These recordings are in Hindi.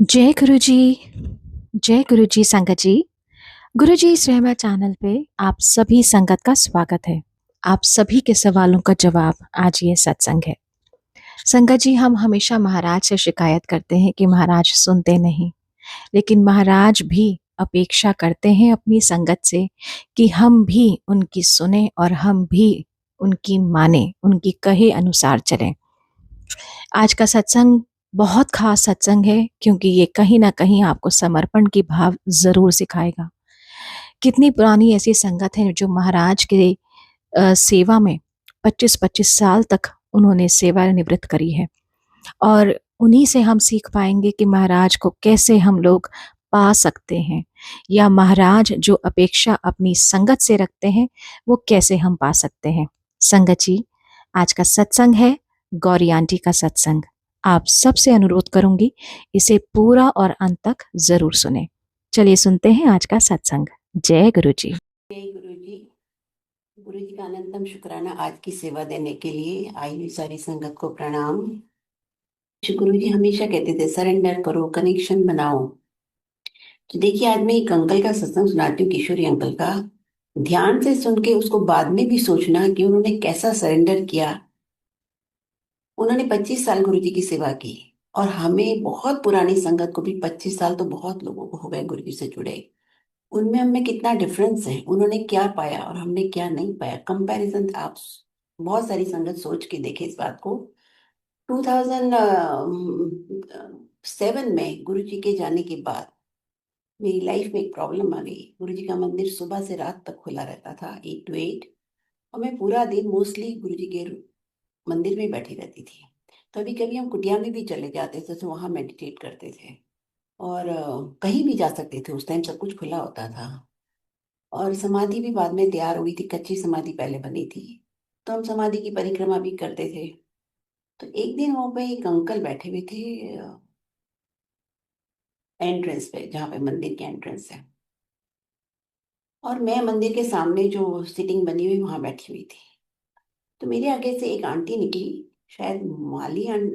जय गुरु जी। जय गुरु जी संगत जी। गुरु जी इस रहमत चैनल पे आप सभी संगत का स्वागत है। आप सभी के सवालों का जवाब आज ये सत्संग है। संगत जी, हम हमेशा महाराज से शिकायत करते हैं कि महाराज सुनते नहीं, लेकिन महाराज भी अपेक्षा करते हैं अपनी संगत से कि हम भी उनकी सुने और हम भी उनकी माने, उनकी कहे अनुसार चलें। आज का सत्संग बहुत खास सत्संग है, क्योंकि ये कहीं ना कहीं आपको समर्पण की भाव जरूर सिखाएगा। कितनी पुरानी ऐसी संगत है जो महाराज के सेवा में 25-25 साल तक उन्होंने सेवा निवृत्त करी है, और उन्हीं से हम सीख पाएंगे कि महाराज को कैसे हम लोग पा सकते हैं, या महाराज जो अपेक्षा अपनी संगत से रखते हैं वो कैसे हम पा सकते हैं। संगत जी, आज का सत्संग है गौरी आंटी का सत्संग। आप सबसे अनुरोध करूंगी इसे पूरा और अंत तक जरूर सुने। चलिए सुनते हैं आज का सत्संग। जय गुरु जी। जय गुरु जी। गुरु जी का अनंतम शुक्राना आज की सेवा देने के लिए। आई हुई सारी संगत को प्रणाम। गुरु जी हमेशा कहते थे सरेंडर करो, कनेक्शन बनाओ। तो देखिए, आज मैं एक अंकल का सत्संग सुनाती हूँ, किशोरी अंकल का। ध्यान से सुन के उसको बाद में भी सोचना कि उन्होंने कैसा सरेंडर किया। उन्होंने 25 साल गुरु जी की सेवा की, और हमें बहुत पुरानी संगत को भी 25 साल तो बहुत लोगों को हो गए गुरु जी से जुड़े। उनमें हमें कितना डिफरेंस है, उन्होंने क्या पाया और हमने क्या नहीं पाया। कंपैरिजन आप बहुत सारी संगत सोच के देखे इस बात को। 2007 में गुरु जी के जाने के बाद मेरी लाइफ में एक प्रॉब्लम आ गई। गुरु जी का मंदिर सुबह से रात तक खुला रहता था, 8 to 8, और मैं पूरा दिन मोस्टली गुरु जी के मंदिर में बैठी रहती थी। कभी कभी हम कुटिया में भी चले जाते थे, तो वहां मेडिटेट करते थे, और कहीं भी जा सकते थे। उस टाइम सब कुछ खुला होता था, और समाधि भी बाद में तैयार हुई थी, कच्ची समाधि पहले बनी थी। तो हम समाधि की परिक्रमा भी करते थे। तो एक दिन वहां पे एक अंकल बैठे हुए थे, एंट्रेंस पे, जहाँ पे मंदिर की एंट्रेंस है, और मैं मंदिर के सामने जो सिटिंग बनी हुई वहां बैठी हुई थी। तो मेरे आगे से एक आंटी निकली, शायद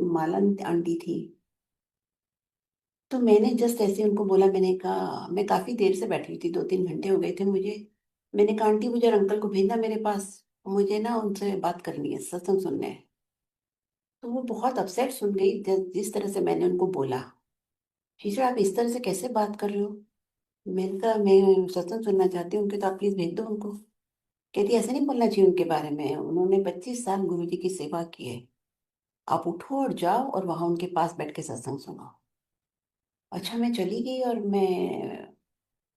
माला आंटी थी। तो मैंने जस्ट ऐसे उनको बोला, मैंने कहा, मैं काफी देर से बैठी हुई थी, 2-3 घंटे हो गए थे मुझे। मैंने कहा, आंटी मुझे अंकल को भेजना मेरे पास, मुझे ना उनसे बात करनी है, सत्संग सुनने है। तो वो बहुत अपसेट सुन गई जिस तरह से मैंने उनको बोला। टीचर, आप इस तरह से कैसे बात कर रहे हो? मैंने कहा, मैं सत्संग सुनना चाहती हूँ उनके, तो आप प्लीज भेज दो उनको। कहती, ऐसे नहीं बोलना चाहिए उनके बारे में, उन्होंने 25 साल गुरु जी की सेवा की है। आप उठो और जाओ और वहां उनके पास बैठ के सत्संग सुनो। अच्छा, मैं चली गई और मैं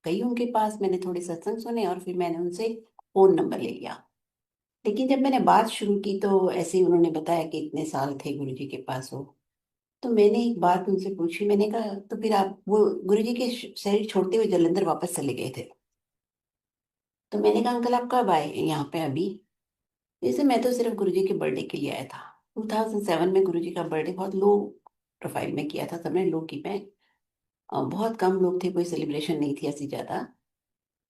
गई उनके पास, मैंने थोड़े सत्संग सुने, और फिर मैंने उनसे फोन नंबर ले लिया। लेकिन जब मैंने बात शुरू की तो ऐसे ही उन्होंने बताया कि इतने साल थे गुरु जी के पास हो। तो मैंने एक बात उनसे पूछी, मैंने कहा, तो फिर आप वो गुरु जी के शरीर छोड़ते हुए जलंधर वापस चले गए थे। तो मैंने कहा, अंकल आप कब आए यहाँ पे अभी? जैसे, मैं तो सिर्फ गुरु जी के बर्थडे के लिए आया था। 2007 में गुरु जी का बर्थडे बहुत लो प्रोफाइल में किया था सबने, लो की में। बहुत कम लोग थे, कोई सेलिब्रेशन नहीं थी ऐसी ज्यादा।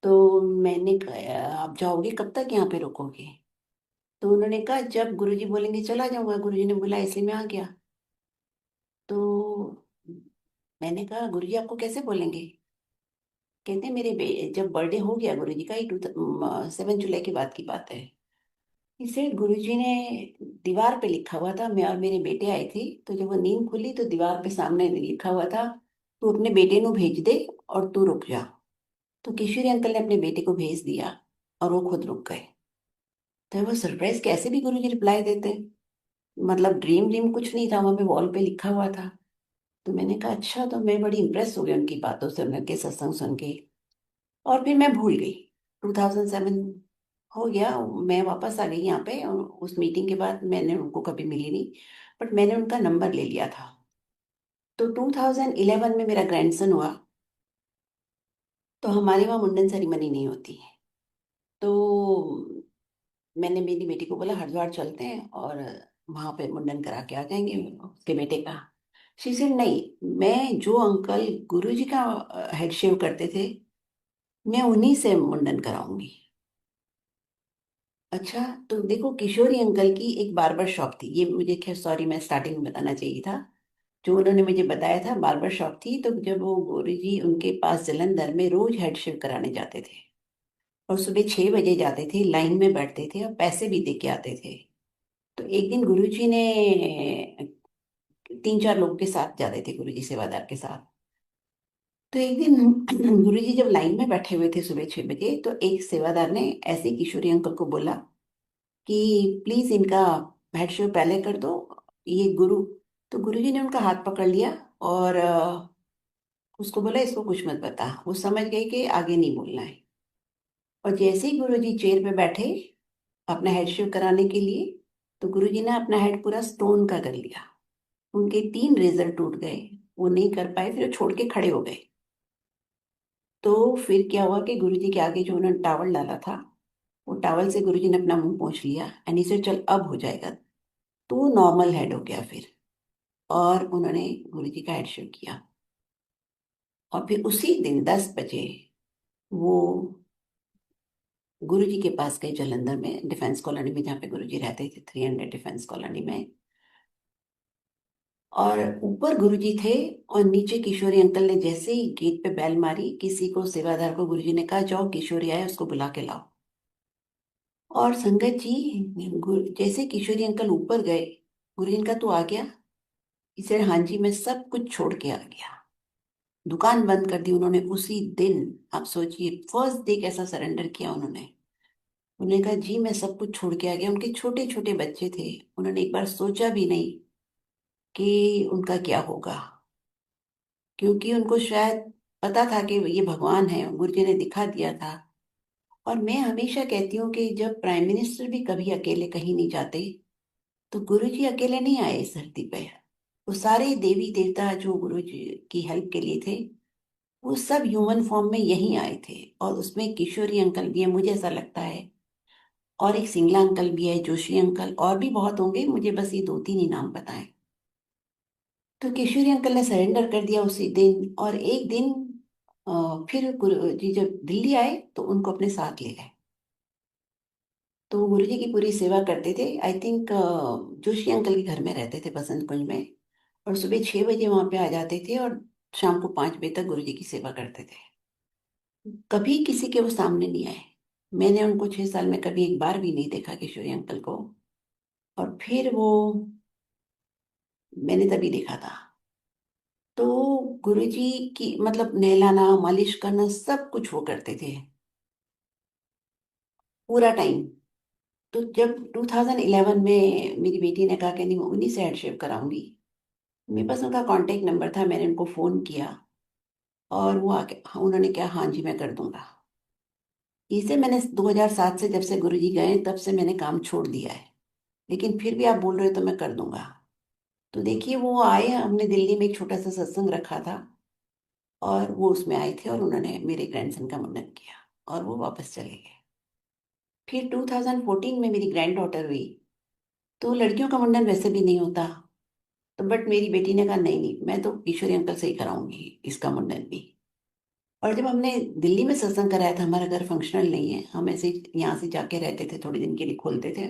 तो मैंने कहा, आप जाओगे कब तक यहाँ पे रुकोगे? तो उन्होंने कहा, जब गुरुजी बोलेंगे चला जाऊंगा, गुरुजी ने बोला इसलिए मैं आ गया। तो मैंने कहा, गुरुजी आपको कैसे बोलेंगे? कहते, जब बर्थडे हो गया गुरुजी का, ये 7 जुलाई की बात की बात है। इसे गुरुजी ने दीवार पे लिखा हुआ था, मैं और मेरे बेटे आए थे, तो जब वो नींद खुली तो दीवार पे सामने लिखा हुआ था, तू अपने बेटे को भेज दे और तू रुक जा। तो किशोरी अंकल ने अपने बेटे को भेज दिया, और वो खुद रुक गए। तो वो सरप्राइज, कैसे भी गुरुजी रिप्लाई देते, मतलब ड्रीम ड्रीम कुछ नहीं था, वहां पे वॉल पे लिखा हुआ था। तो मैंने कहा, अच्छा। तो मैं बड़ी इंप्रेस हो गई उनकी बातों से, उनके सत्संग सुन के, और फिर मैं भूल गई। 2007 हो गया, मैं वापस आ गई यहाँ पे, और उस मीटिंग के बाद मैंने उनको कभी मिली नहीं, बट मैंने उनका नंबर ले लिया था। तो 2011 में मेरा ग्रैंडसन हुआ। तो हमारे वहाँ मुंडन सेरेमनी नहीं होती है। तो मैंने मेरी बेटी को बोला, हरिद्वार चलते हैं और वहां पे मुंडन करा के आ जाएंगे उसके बेटे का। शी सेड, नहीं, मैं जो अंकल गुरुजी का हेड शेव करते थे, मैं उन्हीं से मुंडन कराऊंगी। अच्छा। तो देखो, किशोरी अंकल की एक बार्बर शॉप थी, ये मुझे, खैर सॉरी, मैं स्टार्टिंग में बताना चाहिए था। जो उन्होंने मुझे बताया था बार्बर शॉप थी, तो जब वो गुरुजी उनके पास जलंधर में रोज हेड शेव कराने जाते थे और सुबह 6 बजे जाते थे, लाइन में बैठते थे और पैसे भी दे के आते थे। तो एक दिन गुरुजी ने 3-4 लोग के साथ जाते थे, गुरुजी सेवादार के साथ। तो एक दिन गुरुजी जब लाइन में बैठे हुए थे सुबह 6 बजे, तो एक सेवादार ने ऐसे ही किशोरी अंकल को बोला कि प्लीज इनका हेड शेव पहले कर दो, ये गुरु। तो गुरुजी ने उनका हाथ पकड़ लिया और उसको बोला इसको कुछ मत बता। वो समझ गए कि आगे नहीं बोलना है। और जैसे ही गुरुजी चेयर पे बैठे अपना हेड शेव कराने के लिए, तो गुरुजी ने अपना हेड पूरा स्टोन का कर लिया। उनके 3 रेजर टूट गए, वो नहीं कर पाए, फिर वो छोड़ के खड़े हो गए। तो फिर क्या हुआ कि गुरुजी के आगे जो उन्होंने टावल डाला था, वो टावल से गुरुजी ने अपना मुंह पोंछ लिया एंड इसे चल अब हो जाएगा। तो वो नॉर्मल हेड हो गया फिर। और उन्होंने गुरुजी का हेड शेव किया। और फिर उसी दिन 10 बजे वो गुरुजी के पास गए जलंधर में, डिफेंस कॉलोनी में जहाँ पे गुरुजी रहते थे, 300 डिफेंस कॉलोनी में। और ऊपर गुरुजी थे और नीचे किशोरी अंकल ने जैसे ही गेट पे बेल मारी, किसी को सेवादार को गुरुजी ने कहा जाओ किशोरी आए उसको बुला के लाओ। और संगत जी, जैसे किशोरी अंकल ऊपर गए, गुरुजी ने कहा तू आ गया। इसे हाँ जी, मैं सब कुछ छोड़ के आ गया। दुकान बंद कर दी उन्होंने उसी दिन। आप सोचिए, फर्स्ट डे कैसा सरेंडर किया उन्होंने। उन्होंने कहा जी मैं सब कुछ छोड़ के आ गया। उनके छोटे छोटे बच्चे थे, उन्होंने एक बार सोचा भी नहीं कि उनका क्या होगा, क्योंकि उनको शायद पता था कि ये भगवान है, गुरुजी ने दिखा दिया था। और मैं हमेशा कहती हूँ कि जब प्राइम मिनिस्टर भी कभी अकेले कहीं नहीं जाते, तो गुरुजी अकेले नहीं आए इस धरती पे। वो सारे देवी देवता जो गुरुजी की हेल्प के लिए थे, वो सब ह्यूमन फॉर्म में यहीं आए थे। और उसमें किशोरी अंकल भी है, मुझे ऐसा लगता है। और एक सिंगला अंकल भी है, जोशी अंकल, और भी बहुत होंगे, मुझे बस ये 2-3 ही नाम पता है। तो किशोरी अंकल ने सरेंडर कर दिया उसी दिन। और एक दिन फिर गुरु जी जब दिल्ली आए तो उनको अपने साथ ले गए। तो वो गुरु जी की पूरी सेवा करते थे। आई थिंक जोशी अंकल के घर में रहते थे बसंत कुंज में। और सुबह 6 बजे वहां पे आ जाते थे और शाम को 5 बजे तक गुरु जी की सेवा करते थे। कभी किसी के वो सामने नहीं आए। मैंने उनको 6 साल में कभी एक बार भी नहीं देखा किशोरी अंकल को। और फिर वो मैंने तभी देखा था। तो गुरुजी की मतलब नहलाना मालिश करना सब कुछ वो करते थे पूरा टाइम। तो जब 2011 में मेरी बेटी ने कहा कि नहीं मैं उन्हीं से हेड शेव कराऊंगी, मेरे पास उनका कांटेक्ट नंबर था, मैंने उनको फोन किया। और वो आके उन्होंने कहा हाँ जी मैं कर दूंगा। इसे मैंने 2007 से जब से गुरुजी गए तब से मैंने काम छोड़ दिया है। लेकिन फिर भी आप बोल रहे हो तो मैं कर दूंगा। तो देखिए वो आए, हमने दिल्ली में एक छोटा सा सत्संग रखा था और वो उसमें आए थे और उन्होंने मेरे ग्रैंडसन का मुंडन किया और वो वापस चले गए। फिर 2014 में मेरी ग्रैंड डॉटर हुई। तो लड़कियों का मुंडन वैसे भी नहीं होता। तो बट मेरी बेटी ने कहा नहीं नहीं मैं तो किशोरी अंकल से ही कराऊंगी इसका मुंडन भी। और जब हमने दिल्ली में सत्संग कराया था, हमारा घर फंक्शनल नहीं है, हम ऐसे यहाँ से जाके रहते थे, थोड़े दिन के लिए खोलते थे।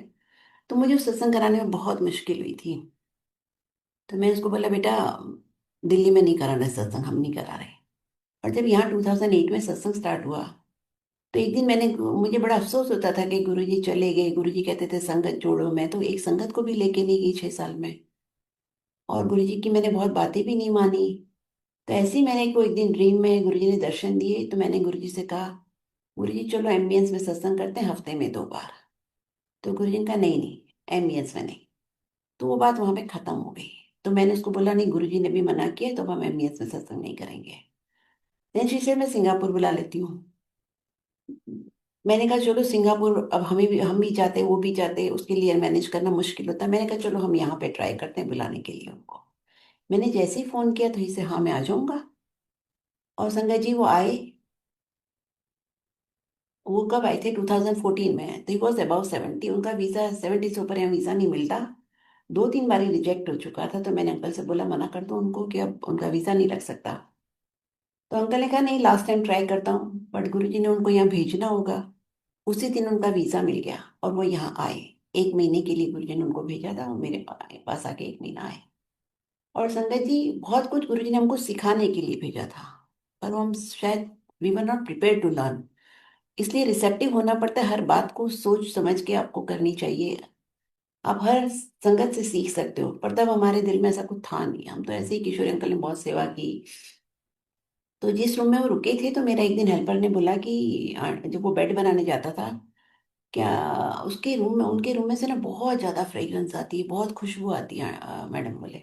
तो मुझे उस सत्संग कराने में बहुत मुश्किल हुई थी। तो मैं उसको बोला बेटा दिल्ली में नहीं कराना है सत्संग, हम नहीं करा रहे। और जब यहाँ 2008 में सत्संग स्टार्ट हुआ, तो एक दिन मुझे बड़ा अफसोस होता था कि गुरुजी चले गए। गुरुजी कहते थे संगत जोड़ो, मैं तो एक संगत को भी लेके नहीं गई 6 साल में। और गुरुजी की मैंने बहुत बातें भी नहीं मानी। तो ऐसे ही मैंने को एक दिन ड्रीम में गुरुजी ने दर्शन दिए, तो मैंने गुरुजी से कहा गुरुजी चलो एम्बियंस में सत्संग करते हैं हफ्ते में 2 बार। तो गुरुजी ने कहा नहीं नहीं एम्बियंस में नहीं। तो वो बात वहां पे खत्म हो गई। तो मैंने उसको बोला नहीं गुरुजी ने भी मना किया तो अब हम एम्बियंस में सत्संग नहीं करेंगे। देन शी सेड मैं सिंगापुर बुला लेती हूँ। मैंने कहा चलो सिंगापुर, अब हम भी चाहते वो भी चाहते, उसके लिए मैनेज करना मुश्किल होता है। मैंने कहा चलो हम यहाँ पे ट्राई करते हैं बुलाने के लिए उनको। मैंने जैसे ही फोन किया तो ही से हाँ मैं आ जाऊंगा। और संगत जी वो आए। वो कब आए थे 2014 में, तो ही वॉज अबाउट 70। उनका वीजा 70 से ऊपर यहाँ वीजा नहीं मिलता। 2-3 बारी रिजेक्ट हो चुका था। तो मैंने अंकल से बोला मना कर दो उनको कि अब उनका वीजा नहीं लग सकता। तो अंकल ने कहा नहीं लास्ट टाइम ट्राई करता हूँ, बट गुरुजी ने उनको यहाँ भेजना होगा। उसी दिन उनका वीजा मिल गया और वो यहाँ आए। 1 महीने के लिए गुरुजी ने उनको भेजा था, वो मेरे पास आके 1 महीना आए। और संगत जी, बहुत कुछ गुरुजी ने हमको सिखाने के लिए भेजा था, पर हम शायद we were not prepare to learn. इसलिए रिसेप्टिव होना पड़ता है, हर बात को सोच समझ के आपको करनी चाहिए। आप हर संगत से सीख सकते हो, पर तब हमारे दिल में ऐसा कुछ था नहीं। हम तो ऐसे ही, किशोर अंकल ने बहुत सेवा की। तो जिस रूम में वो रुके थे, तो मेरा एक दिन हेल्पर ने बोला कि जब वो बेड बनाने जाता था, क्या उसके रूम में, उनके रूम में से ना बहुत ज्यादा फ्रेग्रेंस आती है, बहुत खुशबू आती है मैडम बोले।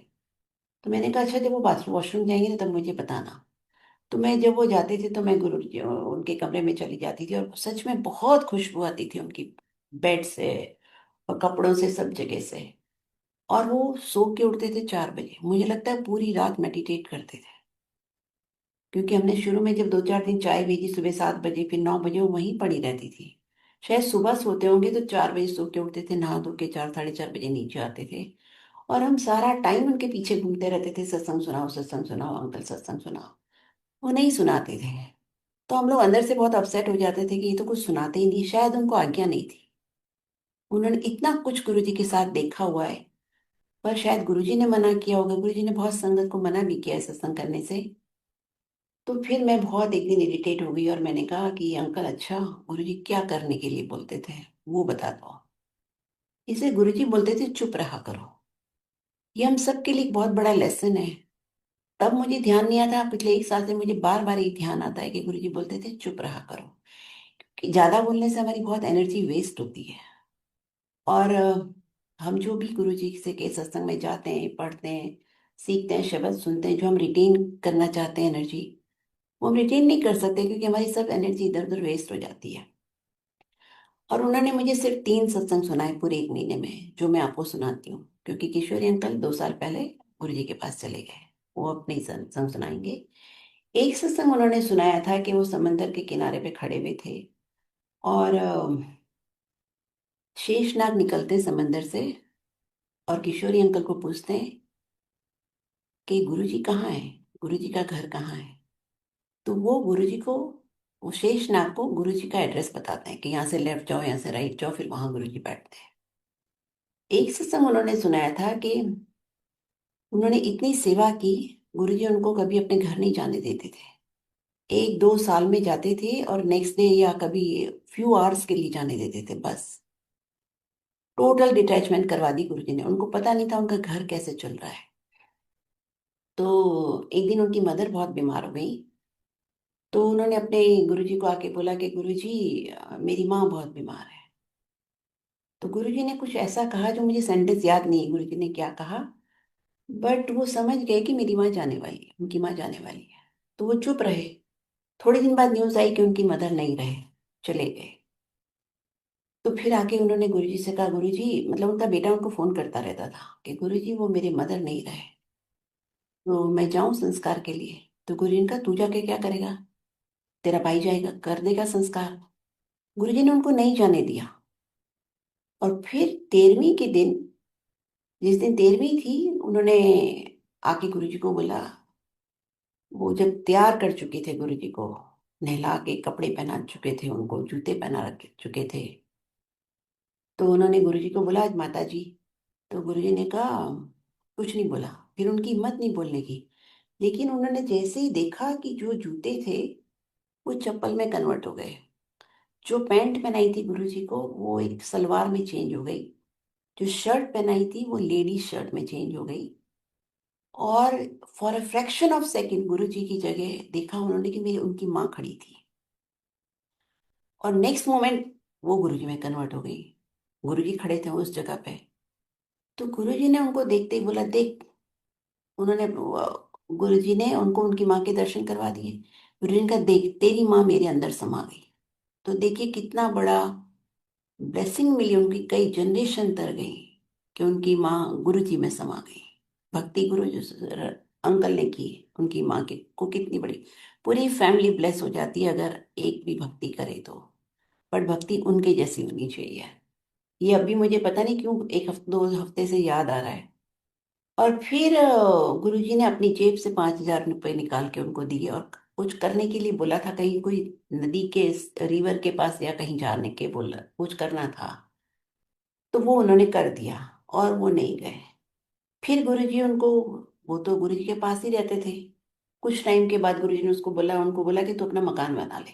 तो मैंने कहा अच्छा, जब वो बाथरूम वॉशरूम जाएंगे ना तब मुझे बताना। तो मैं, जब वो जाते थे तो मैं गुरु जी उनके कमरे में चली जाती थी, और सच में बहुत खुशबू आती थी उनकी, बेड से और कपड़ों से, सब जगह से। और वो सो के उठते थे 4 बजे, मुझे लगता है पूरी रात मेडिटेट करते थे। क्योंकि हमने शुरू में जब 2-4 दिन चाय भेजी, सुबह 7 बजे, फिर 9 बजे वो वहीं पड़ी रहती थी। शायद सुबह सोते होंगे तो 4 बजे सो के उठते थे, नहा धो के 4-4:30 बजे नीचे आते थे। और हम सारा टाइम उनके पीछे घूमते रहते थे, सत्संग सुनाओ, सत्संग सुनाओ अंकल, सत्संग सुनाओ। वो नहीं सुनाते थे। तो हम लोग अंदर से बहुत अपसेट हो जाते थे कि ये तो कुछ सुनाते ही नहीं, शायद उनको आज्ञा नहीं थी। उन्होंने इतना कुछ गुरुजी के साथ देखा हुआ है, पर शायद गुरुजी ने मना किया होगा। गुरुजी ने बहुत संगत को मना भी किया है सत्संग करने से। तो फिर मैं बहुत एक दिन इरिटेट हो गई, और मैंने कहा कि अंकल, अच्छा गुरुजी क्या करने के लिए बोलते थे वो बता दो। इसे गुरुजी बोलते थे चुप रहा करो। ये हम सबके लिए एक बहुत बड़ा लेसन है। तब मुझे ध्यान नहीं आता, पिछले 1 साल से मुझे बार बार ये ध्यान आता है कि गुरुजी बोलते थे चुप रहा करो, कि ज्यादा बोलने से हमारी बहुत एनर्जी वेस्ट होती है। और हम जो भी गुरु जी से के सत्संग में जाते हैं, पढ़ते हैं, सीखते हैं, शब्द सुनते हैं, जो हम रिटेन करना चाहते हैं एनर्जी, वो हम रिटेन नहीं कर सकते, क्योंकि हमारी सब एनर्जी इधर उधर वेस्ट हो जाती है। और उन्होंने मुझे सिर्फ 3 सत्संग सुनाए पूरे 1 महीने में, जो मैं आपको सुनाती हूँ, क्योंकि किशोरी अंकल 2 साल पहले गुरु जी के पास चले गए। वो अपने ही सत्संग सुनाएंगे। एक सत्संग उन्होंने सुनाया था कि वो समंदर के किनारे पे खड़े हुए थे, और शेषनाग निकलते समंदर से, और किशोरी अंकल को पूछते हैं कि गुरुजी कहाँ है, गुरुजी का घर कहाँ है। तो वो गुरुजी को, वो शेषनाग को गुरुजी का एड्रेस बताते हैं कि यहाँ से लेफ्ट जाओ, यहाँ से राइट जाओ, फिर वहां गुरुजी बैठते हैं। एक सत्संग उन्होंने सुनाया था कि उन्होंने इतनी सेवा की, गुरुजी उनको कभी अपने घर नहीं जाने देते थे। 1-2 साल में जाते थे, और नेक्स्ट डे या कभी फ्यू आवर्स के लिए जाने देते थे बस। टोटल डिटैचमेंट करवा दी गुरुजी ने, उनको पता नहीं था उनका घर कैसे चल रहा है। तो एक दिन उनकी मदर बहुत बीमार हो गई। तो उन्होंने अपने गुरुजी को आके बोला कि गुरुजी, मेरी माँ बहुत बीमार है। तो गुरुजी ने कुछ ऐसा कहा, जो मुझे सेंटेंस याद नहीं है गुरुजी ने क्या कहा, बट वो समझ गए कि मेरी माँ जाने वाली है, उनकी माँ जाने वाली है। तो वो चुप रहे। थोड़े दिन बाद न्यूज आई कि उनकी मदर नहीं रहे, चले गए। तो फिर आके उन्होंने गुरुजी से कहा, गुरुजी, मतलब उनका बेटा उनको फोन करता रहता था कि गुरुजी वो मेरे मदर नहीं रहे, तो मैं जाऊं संस्कार के लिए। तो गुरुजी ने कहा, तू जाके क्या करेगा, तेरा भाई जाएगा कर देगा संस्कार। गुरुजी ने उनको नहीं जाने दिया। और फिर 13वीं के दिन, जिस दिन 13वीं थी, उन्होंने आके गुरुजी को बोला, वो जब तैयार कर चुके थे गुरुजी को, नहला के कपड़े पहना चुके थे, उनको जूते पहना रख चुके थे, तो उन्होंने गुरुजी को बोला, आज माता जी। तो गुरुजी ने कहा, कुछ नहीं बोला। फिर उनकी हिम्मत नहीं बोलने की। लेकिन उन्होंने जैसे ही देखा कि जो जूते थे वो चप्पल में कन्वर्ट हो गए, जो पैंट पहनाई थी गुरुजी को वो एक सलवार में चेंज हो गई, जो शर्ट पहनाई थी वो लेडीज शर्ट में चेंज हो गई। और for a fraction of second गुरुजी की जगह देखा उन्होंने कि मेरी उनकी माँ खड़ी थी, और नेक्स्ट मोमेंट वो गुरुजी में कन्वर्ट हो गई। गुरुजी खड़े थे उस जगह पे। तो गुरुजी ने उनको देखते ही बोला, देख। उन्होंने, गुरुजी ने उनको उनकी माँ के दर्शन करवा दिए। गुरुजी ने कहा, देख तेरी माँ मेरे अंदर समा गई। तो देखिए कितना बड़ा ब्लेसिंग मिली, उनकी कई जनरेशन तर गई कि उनकी माँ गुरु जी में समा गई। भक्ति गुरु जो अंकल ने की उनकी माँ के को, कितनी बड़ी पूरी फैमिली ब्लेस हो जाती है अगर एक भी भक्ति करे तो। पर भक्ति उनके जैसी होनी चाहिए। ये अभी मुझे पता नहीं क्यों 1 हफ्ते 2 हफ्ते से याद आ रहा है। और फिर गुरुजी ने अपनी जेब से 5,000 रुपये निकाल के उनको दिए, और कुछ करने के लिए बोला था, कहीं कोई नदी के, रिवर के पास या कहीं जाने के बोला, कुछ करना था। तो वो उन्होंने कर दिया, और वो नहीं गए। फिर गुरुजी उनको वो तो गुरु जी के पास ही रहते थे। कुछ टाइम के बाद गुरु जी ने उनको बोला कि तू अपना मकान बना ले।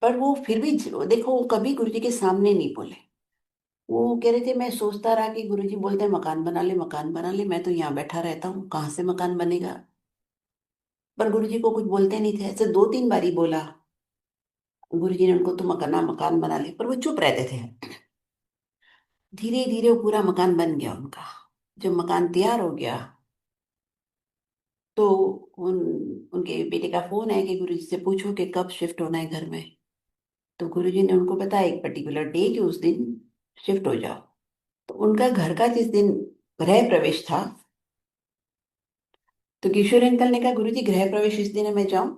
पर वो फिर भी देखो, वो कभी गुरु जी के सामने नहीं बोले। वो कह रहे थे, मैं सोचता रहा कि गुरु जी बोलते हैं मकान बना ले, मकान बना ले, मैं तो यहाँ बैठा रहता हूँ, कहाँ से मकान बनेगा। पर गुरु जी को कुछ बोलते नहीं थे। ऐसे दो तीन बारी बोला गुरु जी ने उनको, तो मकान बना ले, पर वो चुप रहते थे। धीरे धीरे वो पूरा मकान बन गया उनका। जब मकान तैयार हो गया तो उन उनके बेटे का फोन है कि गुरु जी से पूछो कि कब शिफ्ट होना है घर में। तो गुरु जी ने उनको बताया एक पर्टिकुलर डे कि उस दिन शिफ्ट हो जाओ। तो उनका घर का जिस दिन गृह प्रवेश था, तो किशोर अंकल ने कहा, गुरु जी गृह प्रवेश इस दिन है, मैं जाऊं?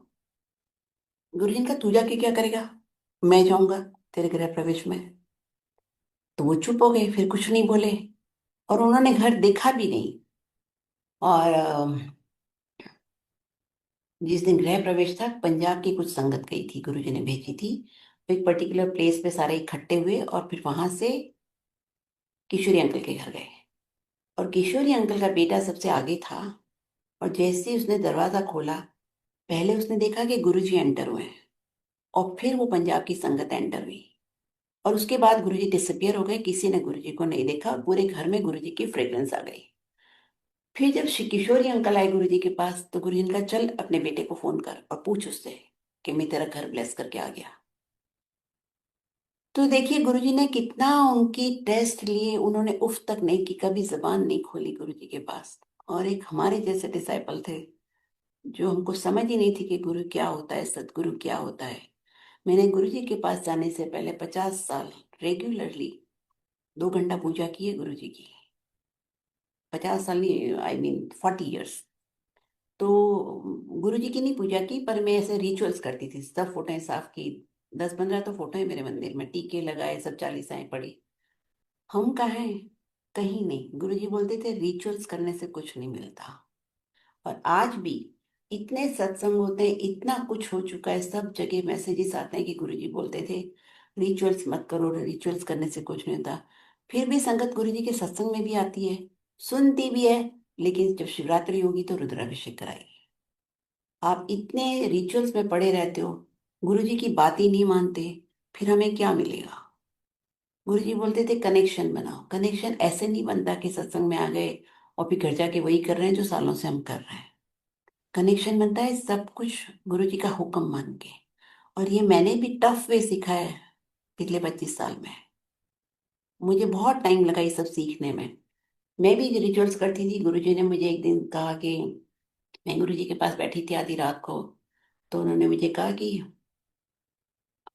गुरु जी ने कहा, तू जाके क्या करेगा, मैं जाऊंगा तेरे गृह प्रवेश में। तो वो चुप हो गए, फिर कुछ नहीं बोले। और उन्होंने घर देखा भी नहीं। और जिस दिन गृह प्रवेश था, पंजाब की कुछ संगत गई थी, गुरुजी ने भेजी थी। एक पर्टिकुलर प्लेस पे सारे इकट्ठे हुए और फिर वहां से किशोरी अंकल के घर गए। और किशोरी अंकल का बेटा सबसे आगे था। और जैसे ही उसने दरवाजा खोला, पहले उसने देखा कि गुरुजी एंटर हुए हैं, और फिर वो पंजाब की संगत एंटर हुई। और उसके बाद गुरुजी डिसअपियर हो गए, किसी ने गुरुजी को नहीं देखा, और पूरे घर में गुरुजी की फ्रेग्रेंस आ गई। फिर जब श्री किशोरी अंकल आए गुरुजी के पास, तो गुरुजी ने कहा, चल अपने बेटे को फोन कर और पूछ उससे कि मैं तेरा घर ब्लेस करके आ गया। तो देखिए गुरुजी ने कितना उनकी टेस्ट लिए, उन्होंने उफ तक नहीं की, कभी जबान नहीं खोली गुरुजी के पास। और एक हमारे जैसे डिसाइपल थे, जो हमको समझ ही नहीं थी कि गुरु क्या होता है, सदगुरु क्या होता है। मैंने गुरुजी के पास जाने से पहले 50 साल रेगुलरली 2 घंटा पूजा की है गुरुजी की। 50 साल नहीं, आई मीन 40 इयर्स। तो गुरुजी की नहीं पूजा की, पर मैं ऐसे रिचुअल्स करती थी, सब फोटोएं साफ की। 10-15 तो फोटो है मेरे मंदिर में, टीके लगाए, सब चालीसाएं पढ़ी। हम कहाँ हैं? कहीं नहीं। गुरुजी बोलते थे रिचुअल्स करने से कुछ नहीं मिलता। और आज भी इतने सत्संग होते हैं, इतना कुछ हो चुका है, सब जगह मैसेजेस आते हैं कि गुरुजी बोलते थे रिचुअल्स मत करो, रिचुअल्स करने से कुछ नहीं होता। फिर भी संगत गुरुजी के सत्संग में भी आती है, सुनती भी है, लेकिन जब शिवरात्रि होगी तो रुद्राभिषेक कराएगी। आप इतने रिचुअल्स में पड़े रहते हो, गुरुजी की बात ही नहीं मानते, फिर हमें क्या मिलेगा? गुरुजी बोलते थे कनेक्शन बनाओ। कनेक्शन ऐसे नहीं बनता कि सत्संग में आ गए और फिर घर जाके वही कर रहे हैं जो सालों से हम कर रहे हैं। कनेक्शन बनता है सब कुछ गुरुजी का हुक्म मान के। और ये मैंने भी टफ वे सीखा है पिछले 25 साल में। मुझे बहुत टाइम लगा ये सब सीखने में। मैं भी रिचुअल्स करती थी। गुरुजी ने मुझे एक दिन कहा कि, मैं गुरुजी के पास बैठी थी आधी रात को, तो उन्होंने मुझे कहा कि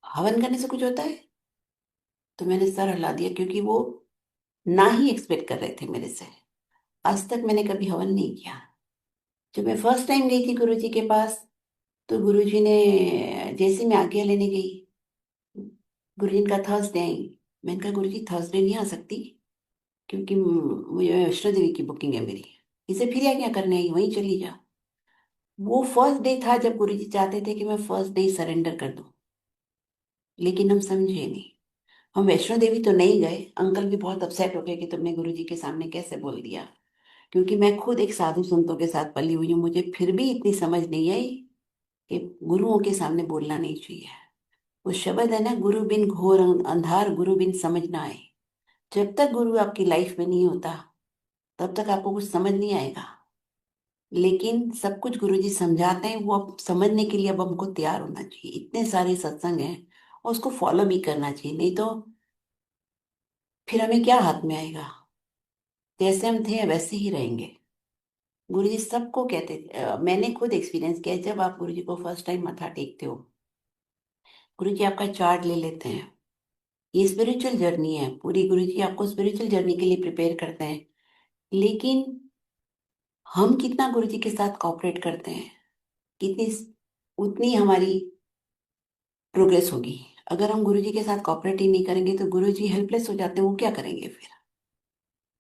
हवन करने से कुछ होता है? तो मैंने सर हिला दिया, क्योंकि वो ना ही एक्सपेक्ट कर रहे थे मेरे से। आज तक मैंने कभी हवन नहीं किया। जब मैं फर्स्ट टाइम गई थी गुरुजी के पास, तो गुरुजी ने, जैसे मैं आज्ञा लेने गई, गुरुजी ने कहा थर्सडे आई। मैंने कहा गुरुजी थर्सडे नहीं आ सकती, क्योंकि मुझे वैष्णो देवी की बुकिंग है मेरी। इसे फिर यहाँ क्या करने आई, वहीं चली जा। वो फर्स्ट डे था जब गुरुजी चाहते थे कि मैं फर्स्ट डे सरेंडर कर दूं, लेकिन हम समझे नहीं। हम वैष्णो देवी तो नहीं गए। अंकल भी बहुत अपसेट हो गए कि तुमने गुरुजी के सामने कैसे बोल दिया, क्योंकि मैं खुद एक साधु संतों के साथ पली हुई हूँ, मुझे फिर भी इतनी समझ नहीं आई कि गुरुओं के सामने बोलना नहीं चाहिए। वो शब्द है ना, गुरु बिन घोर अंधार, गुरु बिन समझ ना आए। जब तक गुरु आपकी लाइफ में नहीं होता, तब तक आपको कुछ समझ नहीं आएगा। लेकिन सब कुछ गुरुजी समझाते हैं, वो अब समझने के लिए अब हमको तैयार होना चाहिए। इतने सारे सत्संग हैं और उसको फॉलो भी करना चाहिए, नहीं तो फिर हमें क्या हाथ में आएगा? जैसे हम थे वैसे ही रहेंगे। गुरुजी सबको कहते थे, मैंने खुद एक्सपीरियंस किया है, जब आप गुरुजी को फर्स्ट टाइम मत्था टेकते हो, गुरुजी आपका चार्ट ले लेते हैं। ये स्पिरिचुअल जर्नी है पूरी, गुरुजी आपको स्पिरिचुअल जर्नी के लिए प्रिपेयर करते हैं। लेकिन हम कितना गुरुजी के साथ कॉपरेट करते हैं, कितनी उतनी हमारी प्रोग्रेस होगी। अगर हम गुरुजी के साथ कॉपरेट ही नहीं करेंगे तो गुरुजी हेल्पलेस हो जाते हैं, वो क्या करेंगे फिर?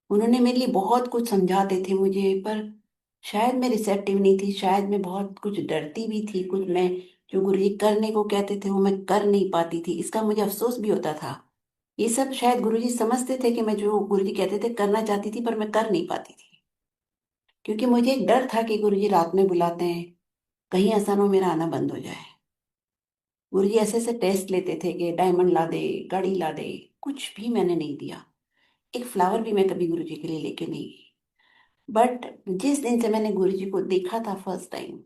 उन्होंने मेरे लिए बहुत कुछ समझाते थे मुझे, पर शायद मैं रिसेप्टिव नहीं थी, शायद मैं बहुत कुछ डरती भी थी, कुछ मैं जो गुरुजी करने को कहते थे वो मैं कर नहीं पाती थी, इसका मुझे अफसोस भी होता था। ये सब शायद गुरुजी समझते थे कि मैं जो गुरुजी कहते थे करना चाहती थी, पर मैं कर नहीं पाती थी। क्योंकि मुझे एक डर था कि गुरुजी रात में बुलाते हैं, कहीं ऐसा ना हो मेरा आना बंद हो जाए। गुरुजी ऐसे ऐसे टेस्ट लेते थे कि डायमंड ला दे, गाड़ी ला दे, कुछ भी मैंने नहीं दिया। एक फ्लावर भी मैं कभी गुरुजी के लिए लेके नहीं गई। बट जिस दिन से मैंने गुरुजी को देखा था फर्स्ट टाइम,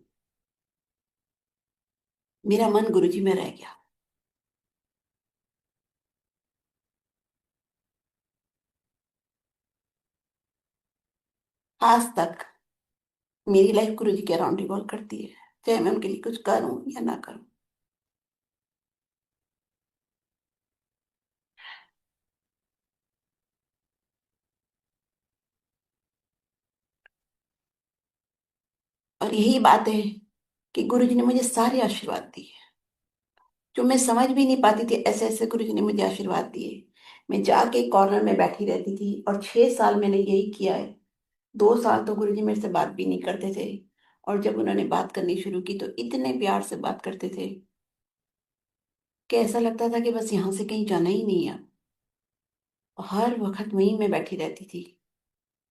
मेरा मन गुरुजी में रह गया। आज तक मेरी लाइफ गुरुजी के अराउंड रिवॉल्व करती है, चाहे मैं उनके लिए कुछ करूं या ना करूं। और यही बात है कि गुरुजी ने मुझे सारे आशीर्वाद दिए, जो मैं समझ भी नहीं पाती थी, ऐसे ऐसे गुरुजी ने मुझे आशीर्वाद दिए। मैं जाके कॉर्नर में बैठी रहती थी, और 6 साल मैंने यही किया है। 2 साल तो गुरुजी मेरे से बात भी नहीं करते थे, और जब उन्होंने बात करनी शुरू की तो इतने प्यार से बात करते थे कि ऐसा लगता था कि बस यहाँ से कहीं जाना ही नहीं है। हर वक्त वहीं मैं बैठी रहती थी।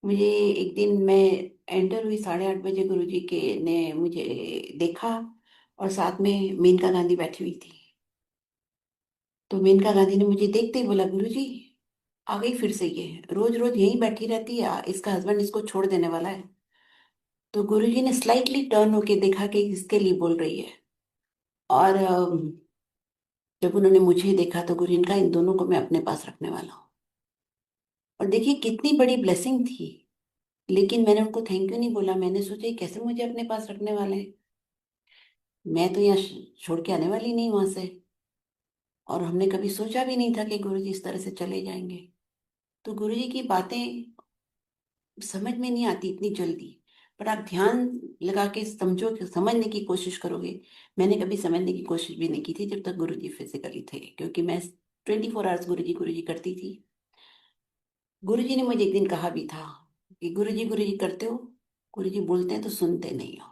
मुझे एक दिन मैं एंटर हुई 8:30 बजे, गुरुजी के ने मुझे देखा, और साथ में मेनका गांधी बैठी हुई थी। तो मेनका गांधी ने मुझे देखते ही बोला, गुरुजी आ गई फिर से, ये रोज रोज यहीं बैठी रहती है, इसका हस्बैंड इसको छोड़ देने वाला है। तो गुरुजी ने स्लाइटली टर्न होके देखा कि किसके लिए बोल रही है। और जब उन्होंने मुझे देखा तो गुरुजी ने कहा, इन दोनों को मैं अपने पास रखने वाला हूँ। और देखिए कितनी बड़ी ब्लेसिंग थी। लेकिन मैंने उनको थैंक यू नहीं बोला। मैंने सोचा ये कैसे मुझे अपने पास रखने वाले हैं, मैं तो यहाँ छोड़ के आने वाली नहीं वहां से। और हमने कभी सोचा भी नहीं था कि गुरुजी इस तरह से चले जाएंगे। तो गुरुजी की बातें समझ में नहीं आती इतनी जल्दी, पर आप ध्यान लगा के समझो, समझने की कोशिश करोगे। मैंने कभी समझने की कोशिश भी नहीं की थी जब तक गुरुजी फिजिकली थे, क्योंकि मैं 24 आवर्स गुरुजी गुरुजी करती थी। गुरुजी ने मुझे एक दिन कहा भी था कि गुरुजी गुरुजी करते हो, गुरुजी बोलते हैं तो सुनते नहीं हो।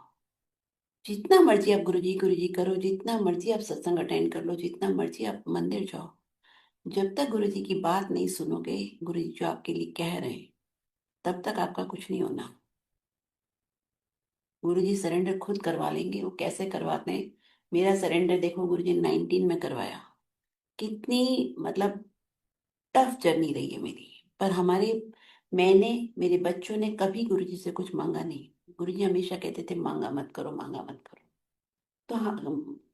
जितना मर्जी आप गुरुजी गुरुजी करो, जितना मर्जी आप सत्संग अटेंड कर लो, जितना मर्जी आप मंदिर जाओ, जब तक गुरुजी की बात नहीं सुनोगे, गुरुजी जो आपके लिए कह रहे हैं, तब तक आपका कुछ नहीं होना। गुरुजी सरेंडर खुद करवा लेंगे। वो कैसे करवाते हैं? मेरा सरेंडर देखो, गुरुजी ने 19 में करवाया। कितनी मतलब टफ जर्नी रही है मेरी। पर मैंने, मेरे बच्चों ने कभी गुरुजी से कुछ मांगा नहीं। गुरुजी हमेशा कहते थे, मांगा मत करो, मांगा मत करो। तो हाँ,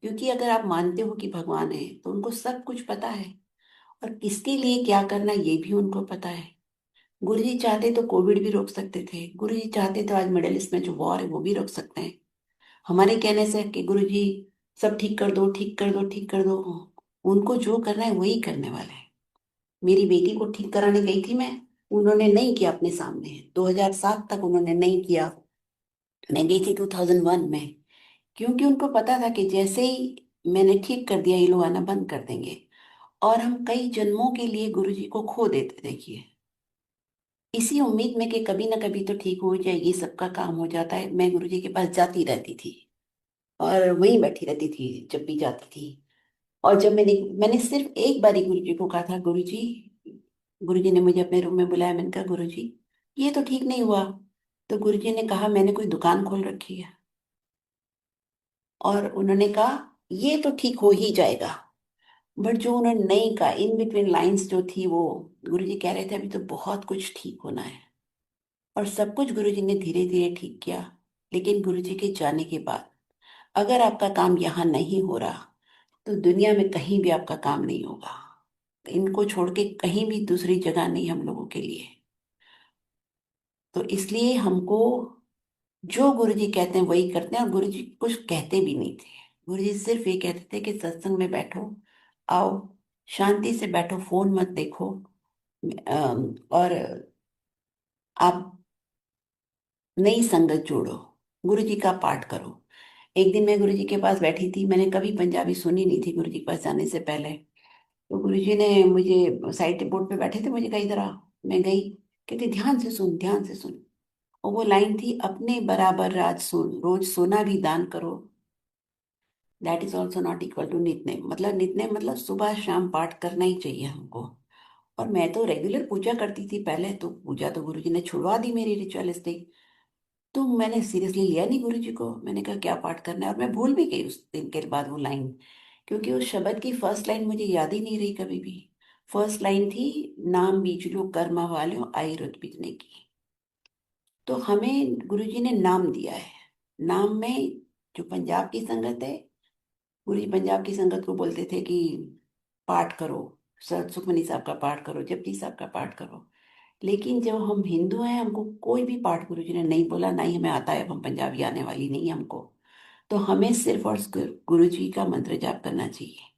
क्योंकि अगर आप मानते हो कि भगवान है तो उनको सब कुछ पता है, और किसके लिए क्या करना ये भी उनको पता है। गुरुजी चाहते तो कोविड भी रोक सकते थे, गुरुजी चाहते तो आज मिडिल ईस्ट में जो वॉर है वो भी रोक सकते हैं। हमारे कहने से कि गुरुजी सब ठीक कर दो, ठीक कर दो, ठीक कर दो, उनको जो करना है वही करने वाले हैं। मेरी बेटी को ठीक कराने गई थी मैं, उन्होंने नहीं किया अपने सामने। 2007 तक उन्होंने नहीं किया। मैं गई थी 2001 में, क्योंकि उनको पता था कि जैसे ही मैंने ठीक कर दिया ये लोग आना बंद कर देंगे, और हम कई जन्मों के लिए गुरुजी को खो देते। देखिए, इसी उम्मीद में कि कभी ना कभी तो ठीक हो जाएगी, सबका काम हो जाता है, मैं गुरुजी के पास जाती रहती थी, और वहीं बैठी रहती थी जब भी जाती थी। और जब मैंने सिर्फ एक बार ही गुरुजी को कहा था, गुरुजी, गुरुजी ने मुझे अपने रूम में बुलाया। मैंने कहा, गुरुजी ये तो ठीक नहीं हुआ। तो गुरुजी ने कहा, मैंने कोई दुकान खोल रखी है। और उन्होंने कहा, ये तो ठीक हो ही जाएगा। बट जो उन्होंने नहीं कहा, इन बिटवीन लाइंस जो थी, वो गुरुजी कह रहे थे अभी तो बहुत कुछ ठीक होना है। और सब कुछ गुरुजी ने धीरे धीरे ठीक किया। लेकिन गुरुजी के जाने के बाद, अगर आपका काम यहाँ नहीं हो रहा, तो दुनिया में कहीं भी आपका काम नहीं होगा। इनको छोड़ के कहीं भी दूसरी जगह नहीं हम लोगों के लिए। तो इसलिए हमको जो गुरुजी कहते हैं वही करते हैं। और गुरुजी कुछ कहते भी नहीं थे। गुरुजी सिर्फ ये कहते थे कि सत्संग में बैठो, आओ, शांति से बैठो, फोन मत देखो, और आप नई संगत जोड़ो, गुरुजी का पाठ करो। एक दिन मैं गुरुजी के पास बैठी थी, मैंने कभी पंजाबी सुनी नहीं थी गुरुजी के पास जाने से पहले। तो गुरुजी ने मुझे, साइड बोर्ड पे बैठे थे, मुझे कई तरह, मैं गई, कहते ध्यान से सुन, ध्यान से सुन। और वो लाइन थी, अपने बराबर राज सुन, रोज सोना भी दान करो, that is also not equal to नित्य। मतलब नित्य मतलब सुबह शाम पाठ करना ही चाहिए हमको। और मैं तो रेगुलर पूजा करती थी पहले, तो पूजा तो गुरुजी ने छुड़वा दी मेरी, रिचुअलिस्टिक। तो मैंने सीरियसली लिया नहीं गुरुजी को। मैंने कहा क्या पाठ करना है, और मैं भूल भी गई उस दिन के बाद वो लाइन, क्योंकि उस शब्द की फर्स्ट लाइन मुझे याद ही नहीं रही कभी भी। फर्स्ट लाइन थी, नाम बीज लो कर्म वाल्यो आई रुत बीजने की। तो हमें गुरुजी ने नाम दिया है। नाम में जो पंजाब की संगत है, पूरी पंजाब की संगत को बोलते थे कि पाठ करो, सर सुखमनी साहब का पाठ करो, जपजी साहब का पाठ करो। लेकिन जब हम हिंदू हैं, हमको कोई भी पाठ गुरु जी ने नहीं बोला, ना ही हमें आता है, अब हम पंजाबी आने वाली नहीं है हमको। तो हमें सिर्फ और गुरु जी का मंत्र जाप करना चाहिए।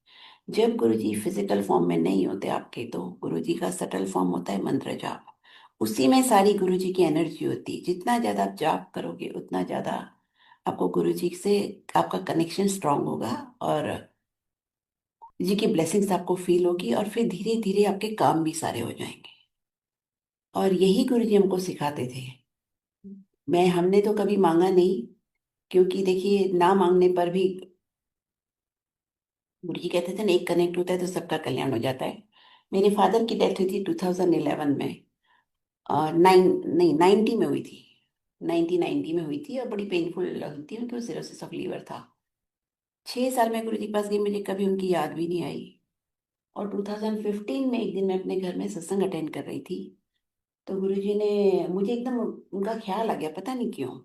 जब गुरु जी फिजिकल फॉर्म में नहीं होते आपके, तो गुरु जी का सटल फॉर्म होता है मंत्र जाप। उसी में सारी गुरु जी की एनर्जी होती है। जितना ज्यादा आप जाप करोगे, उतना ज्यादा आपको गुरु जी से आपका कनेक्शन स्ट्रांग होगा, और जी की ब्लेसिंग्स आपको फील होगी, और फिर धीरे धीरे आपके काम भी सारे हो जाएंगे। और यही गुरु जी हमको सिखाते थे। मैं हमने तो कभी मांगा नहीं, क्योंकि देखिए ना मांगने पर भी गुरु जी कहते थे ना, एक कनेक्ट होता है तो सबका कल्याण हो जाता है। मेरे फादर की डेथ हुई थी 2011 में, और नहीं 90 में हुई थी। 1990 में हुई थी, और बड़ी पेनफुल लगी थी, उनके सिरोसिस ऑफ लीवर था। 6 साल में गुरु जी के पास गई, मुझे कभी उनकी याद भी नहीं आई। और 2015 में एक दिन मैं अपने घर में सत्संग अटेंड कर रही थी, तो गुरु जी ने मुझे एकदम उनका ख्याल आ गया, पता नहीं क्यों।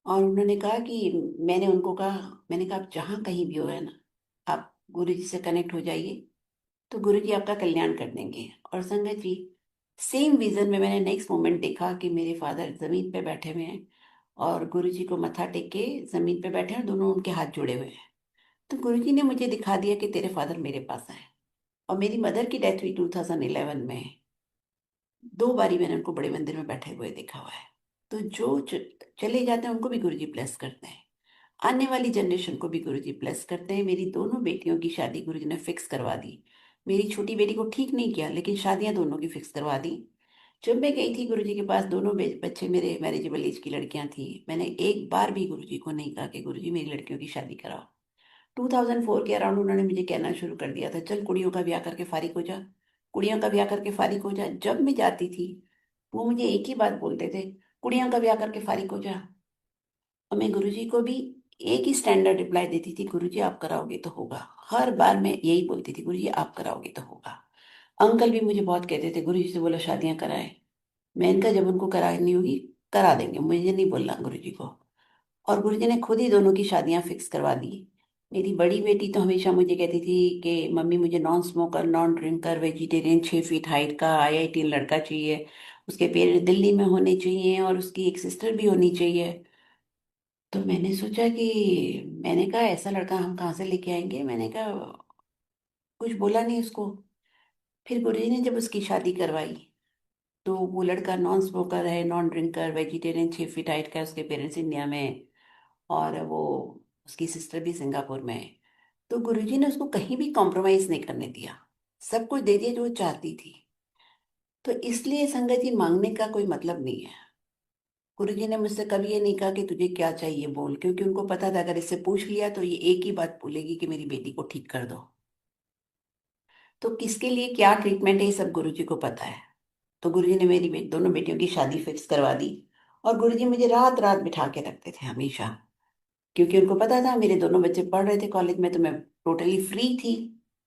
और उन्होंने कहा कि मैंने उनको कहा, मैंने कहा आप जहाँ कहीं भी हो, है ना, आप गुरु जी से कनेक्ट हो जाइए, तो गुरु जी आपका कल्याण कर देंगे। और संगत जी, सेम विजन में मैंने नेक्स्ट मोमेंट देखा कि मेरे फादर जमीन पे बैठे हुए हैं, और गुरु जी को मत्था टेक के जमीन पे बैठे हैं, और दोनों उनके हाथ जुड़े हुए हैं। तो गुरु जी ने मुझे दिखा दिया कि तेरे फादर मेरे पास आए। और मेरी मदर की डेथ हुई 2011 में। 2 बारी मैंने उनको बड़े मंदिर में बैठे हुए देखा हुआ है। तो जो चले जाते हैं उनको भी गुरु जी ब्लेस करते हैं, आने वाली जनरेशन को भी गुरुजी ब्लेस करते हैं। मेरी दोनों बेटियों की शादी गुरुजी ने फिक्स करवा दी। मेरी छोटी बेटी को ठीक नहीं किया, लेकिन शादियां दोनों की फिक्स करवा दी। जब मैं गई थी गुरुजी के पास, दोनों बच्चे मेरे मैरिजेबल एज की लड़कियां थी। मैंने एक बार भी गुरुजी को नहीं कहा कि गुरुजी मेरी लड़कियों की शादी कराओ। 2004 के अराउंड उन्होंने मुझे कहना शुरू कर दिया था, चल कुड़ियों का ब्याह करके फारिग हो जा, कुड़ियों का ब्याह करके फारिग हो जा। जब मैं जाती थी, वो मुझे एक ही बात बोलते थे, कुड़ियों का ब्याह करके फारिग हो जा। और मैं गुरुजी को भी एक ही स्टैंडर्ड रिप्लाई देती थी, गुरुजी आप कराओगे तो होगा। हर बार मैं यही बोलती थी, गुरुजी आप कराओगे तो होगा। अंकल भी मुझे बहुत कहते थे, गुरुजी से बोलो शादियां कराएं। मैं इनका जब उनको करानी होगी करा देंगे, मुझे नहीं बोलना गुरुजी को। और गुरुजी ने खुद ही दोनों की शादियां फिक्स करवा दी। मेरी बड़ी बेटी तो हमेशा मुझे कहती थी कि मम्मी मुझे non smoker, non drinker, vegetarian, 6 feet height का IIT लड़का चाहिए, उसके पेरेंट्स दिल्ली में होने चाहिए, और उसकी एक सिस्टर भी होनी चाहिए। तो मैंने सोचा कि, मैंने कहा ऐसा लड़का हम कहाँ से लेके आएंगे, मैंने कहा कुछ बोला नहीं उसको। फिर गुरुजी ने जब उसकी शादी करवाई, तो वो लड़का नॉन स्मोकर है, non drinker, vegetarian, 6 feet height का है, उसके पेरेंट्स इंडिया में हैं, और वो उसकी सिस्टर भी सिंगापुर में है। तो गुरुजी ने उसको कहीं भी कॉम्प्रोमाइज नहीं करने दिया, सब कुछ दे दिया जो वो चाहती थी। तो इसलिए संगत जी, मांगने का कोई मतलब नहीं है। गुरुजी ने मुझसे कभी ये नहीं कहा कि तुझे क्या चाहिए बोल, क्योंकि उनको पता था अगर इससे पूछ लिया तो ये एक ही बात बोलेगी कि मेरी बेटी को ठीक कर दो। तो किसके लिए क्या ट्रीटमेंट है, ये सब गुरुजी को पता है। तो गुरुजी ने मेरी दोनों बेटियों की शादी फिक्स करवा दी। और गुरुजी मुझे रात रात बिठा के रखते थे हमेशा, क्योंकि उनको पता था मेरे दोनों बच्चे पढ़ रहे थे कॉलेज में, तो मैं टोटली फ्री थी।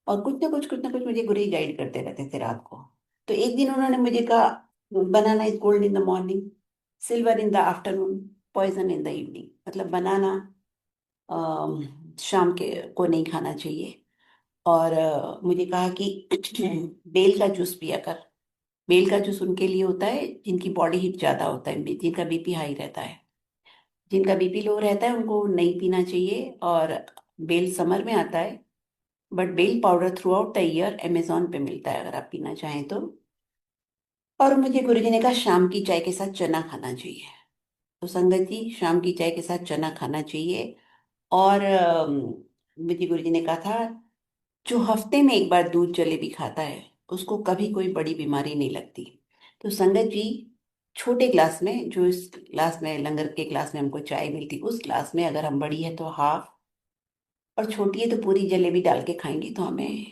और कुछ ना कुछ मुझे गुरुजी गाइड करते रहते थे रात को। तो एक दिन उन्होंने मुझे कहा, banana is gold in the morning, silver in the afternoon, poison in the evening. मतलब बनाना शाम के को नहीं खाना चाहिए। और मुझे कहा कि बेल का जूस पिया कर। बेल का जूस उनके लिए होता है जिनकी बॉडी हीट ज्यादा होता है, जिनका बीपी हाई रहता है। जिनका बीपी लो रहता है उनको नहीं पीना चाहिए। और बेल समर में आता है, बट बेल powder throughout the year Amazon पे मिलता है, अगर आप पीना चाहें तो। और मुझे गुरुजी ने कहा शाम की चाय के साथ चना खाना चाहिए। तो संगत जी, शाम की चाय के साथ चना खाना चाहिए। और मुझे गुरुजी ने कहा था, जो हफ्ते में एक बार दूध जलेबी खाता है, उसको कभी कोई बड़ी बीमारी नहीं लगती। तो संगत जी, छोटे ग्लास में, जो इस ग्लास में लंगर के ग्लास में हमको चाय मिलती, उस ग्लास में अगर हम बड़ी है तो हाफ, और छोटी है तो पूरी जलेबी डाल के खाएंगे, तो हमें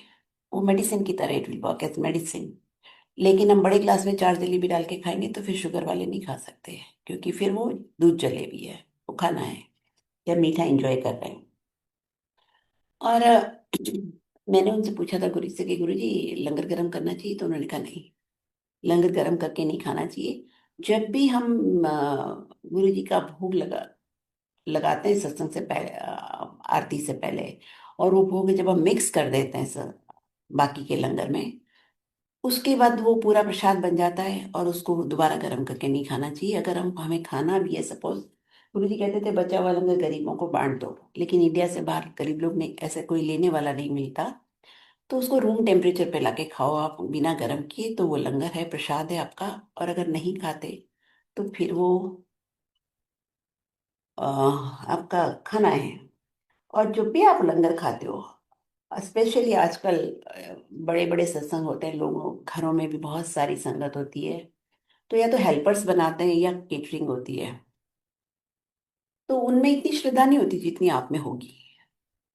वो मेडिसिन की तरह, it will work as medicine. लेकिन हम बड़े ग्लास में 4 जलेबी डाल के खाएंगे तो फिर शुगर वाले नहीं खा सकते हैं, क्योंकि फिर वो दूध जलेबी है, वो खाना है या मीठा एंजॉय कर रहे हैं। और मैंने उनसे पूछा था गुरु से कि गुरु जी लंगर गरम करना चाहिए, तो उन्होंने कहा नहीं, लंगर गरम करके नहीं खाना चाहिए। जब भी हम गुरु जी का भोग लगाते हैं सत्संग से पहले, आरती से पहले, और वो भोग जब हम मिक्स कर देते हैं बाकी के लंगर में, उसके बाद वो पूरा प्रसाद बन जाता है और उसको दोबारा गर्म करके नहीं खाना चाहिए। अगर हम हमें खाना भी है, सपोज गुरु जी कहते थे बचा हुआ लंगर गरीबों को बांट दो, लेकिन इंडिया से बाहर गरीब लोग नहीं, ऐसे कोई लेने वाला नहीं मिलता, तो उसको रूम टेम्परेचर पे लाके खाओ आप बिना गर्म किए, तो वो लंगर है, प्रसाद है आपका। और अगर नहीं खाते तो फिर वो आपका खाना है। और जो भी आप लंगर खाते हो, स्पेशली आजकल बड़े बड़े सत्संग होते हैं, लोगों घरों में भी बहुत सारी संगत होती है, तो या तो हेल्पर्स बनाते हैं या केटरिंग होती है, तो उनमें इतनी श्रद्धा नहीं होती जितनी आप में होगी।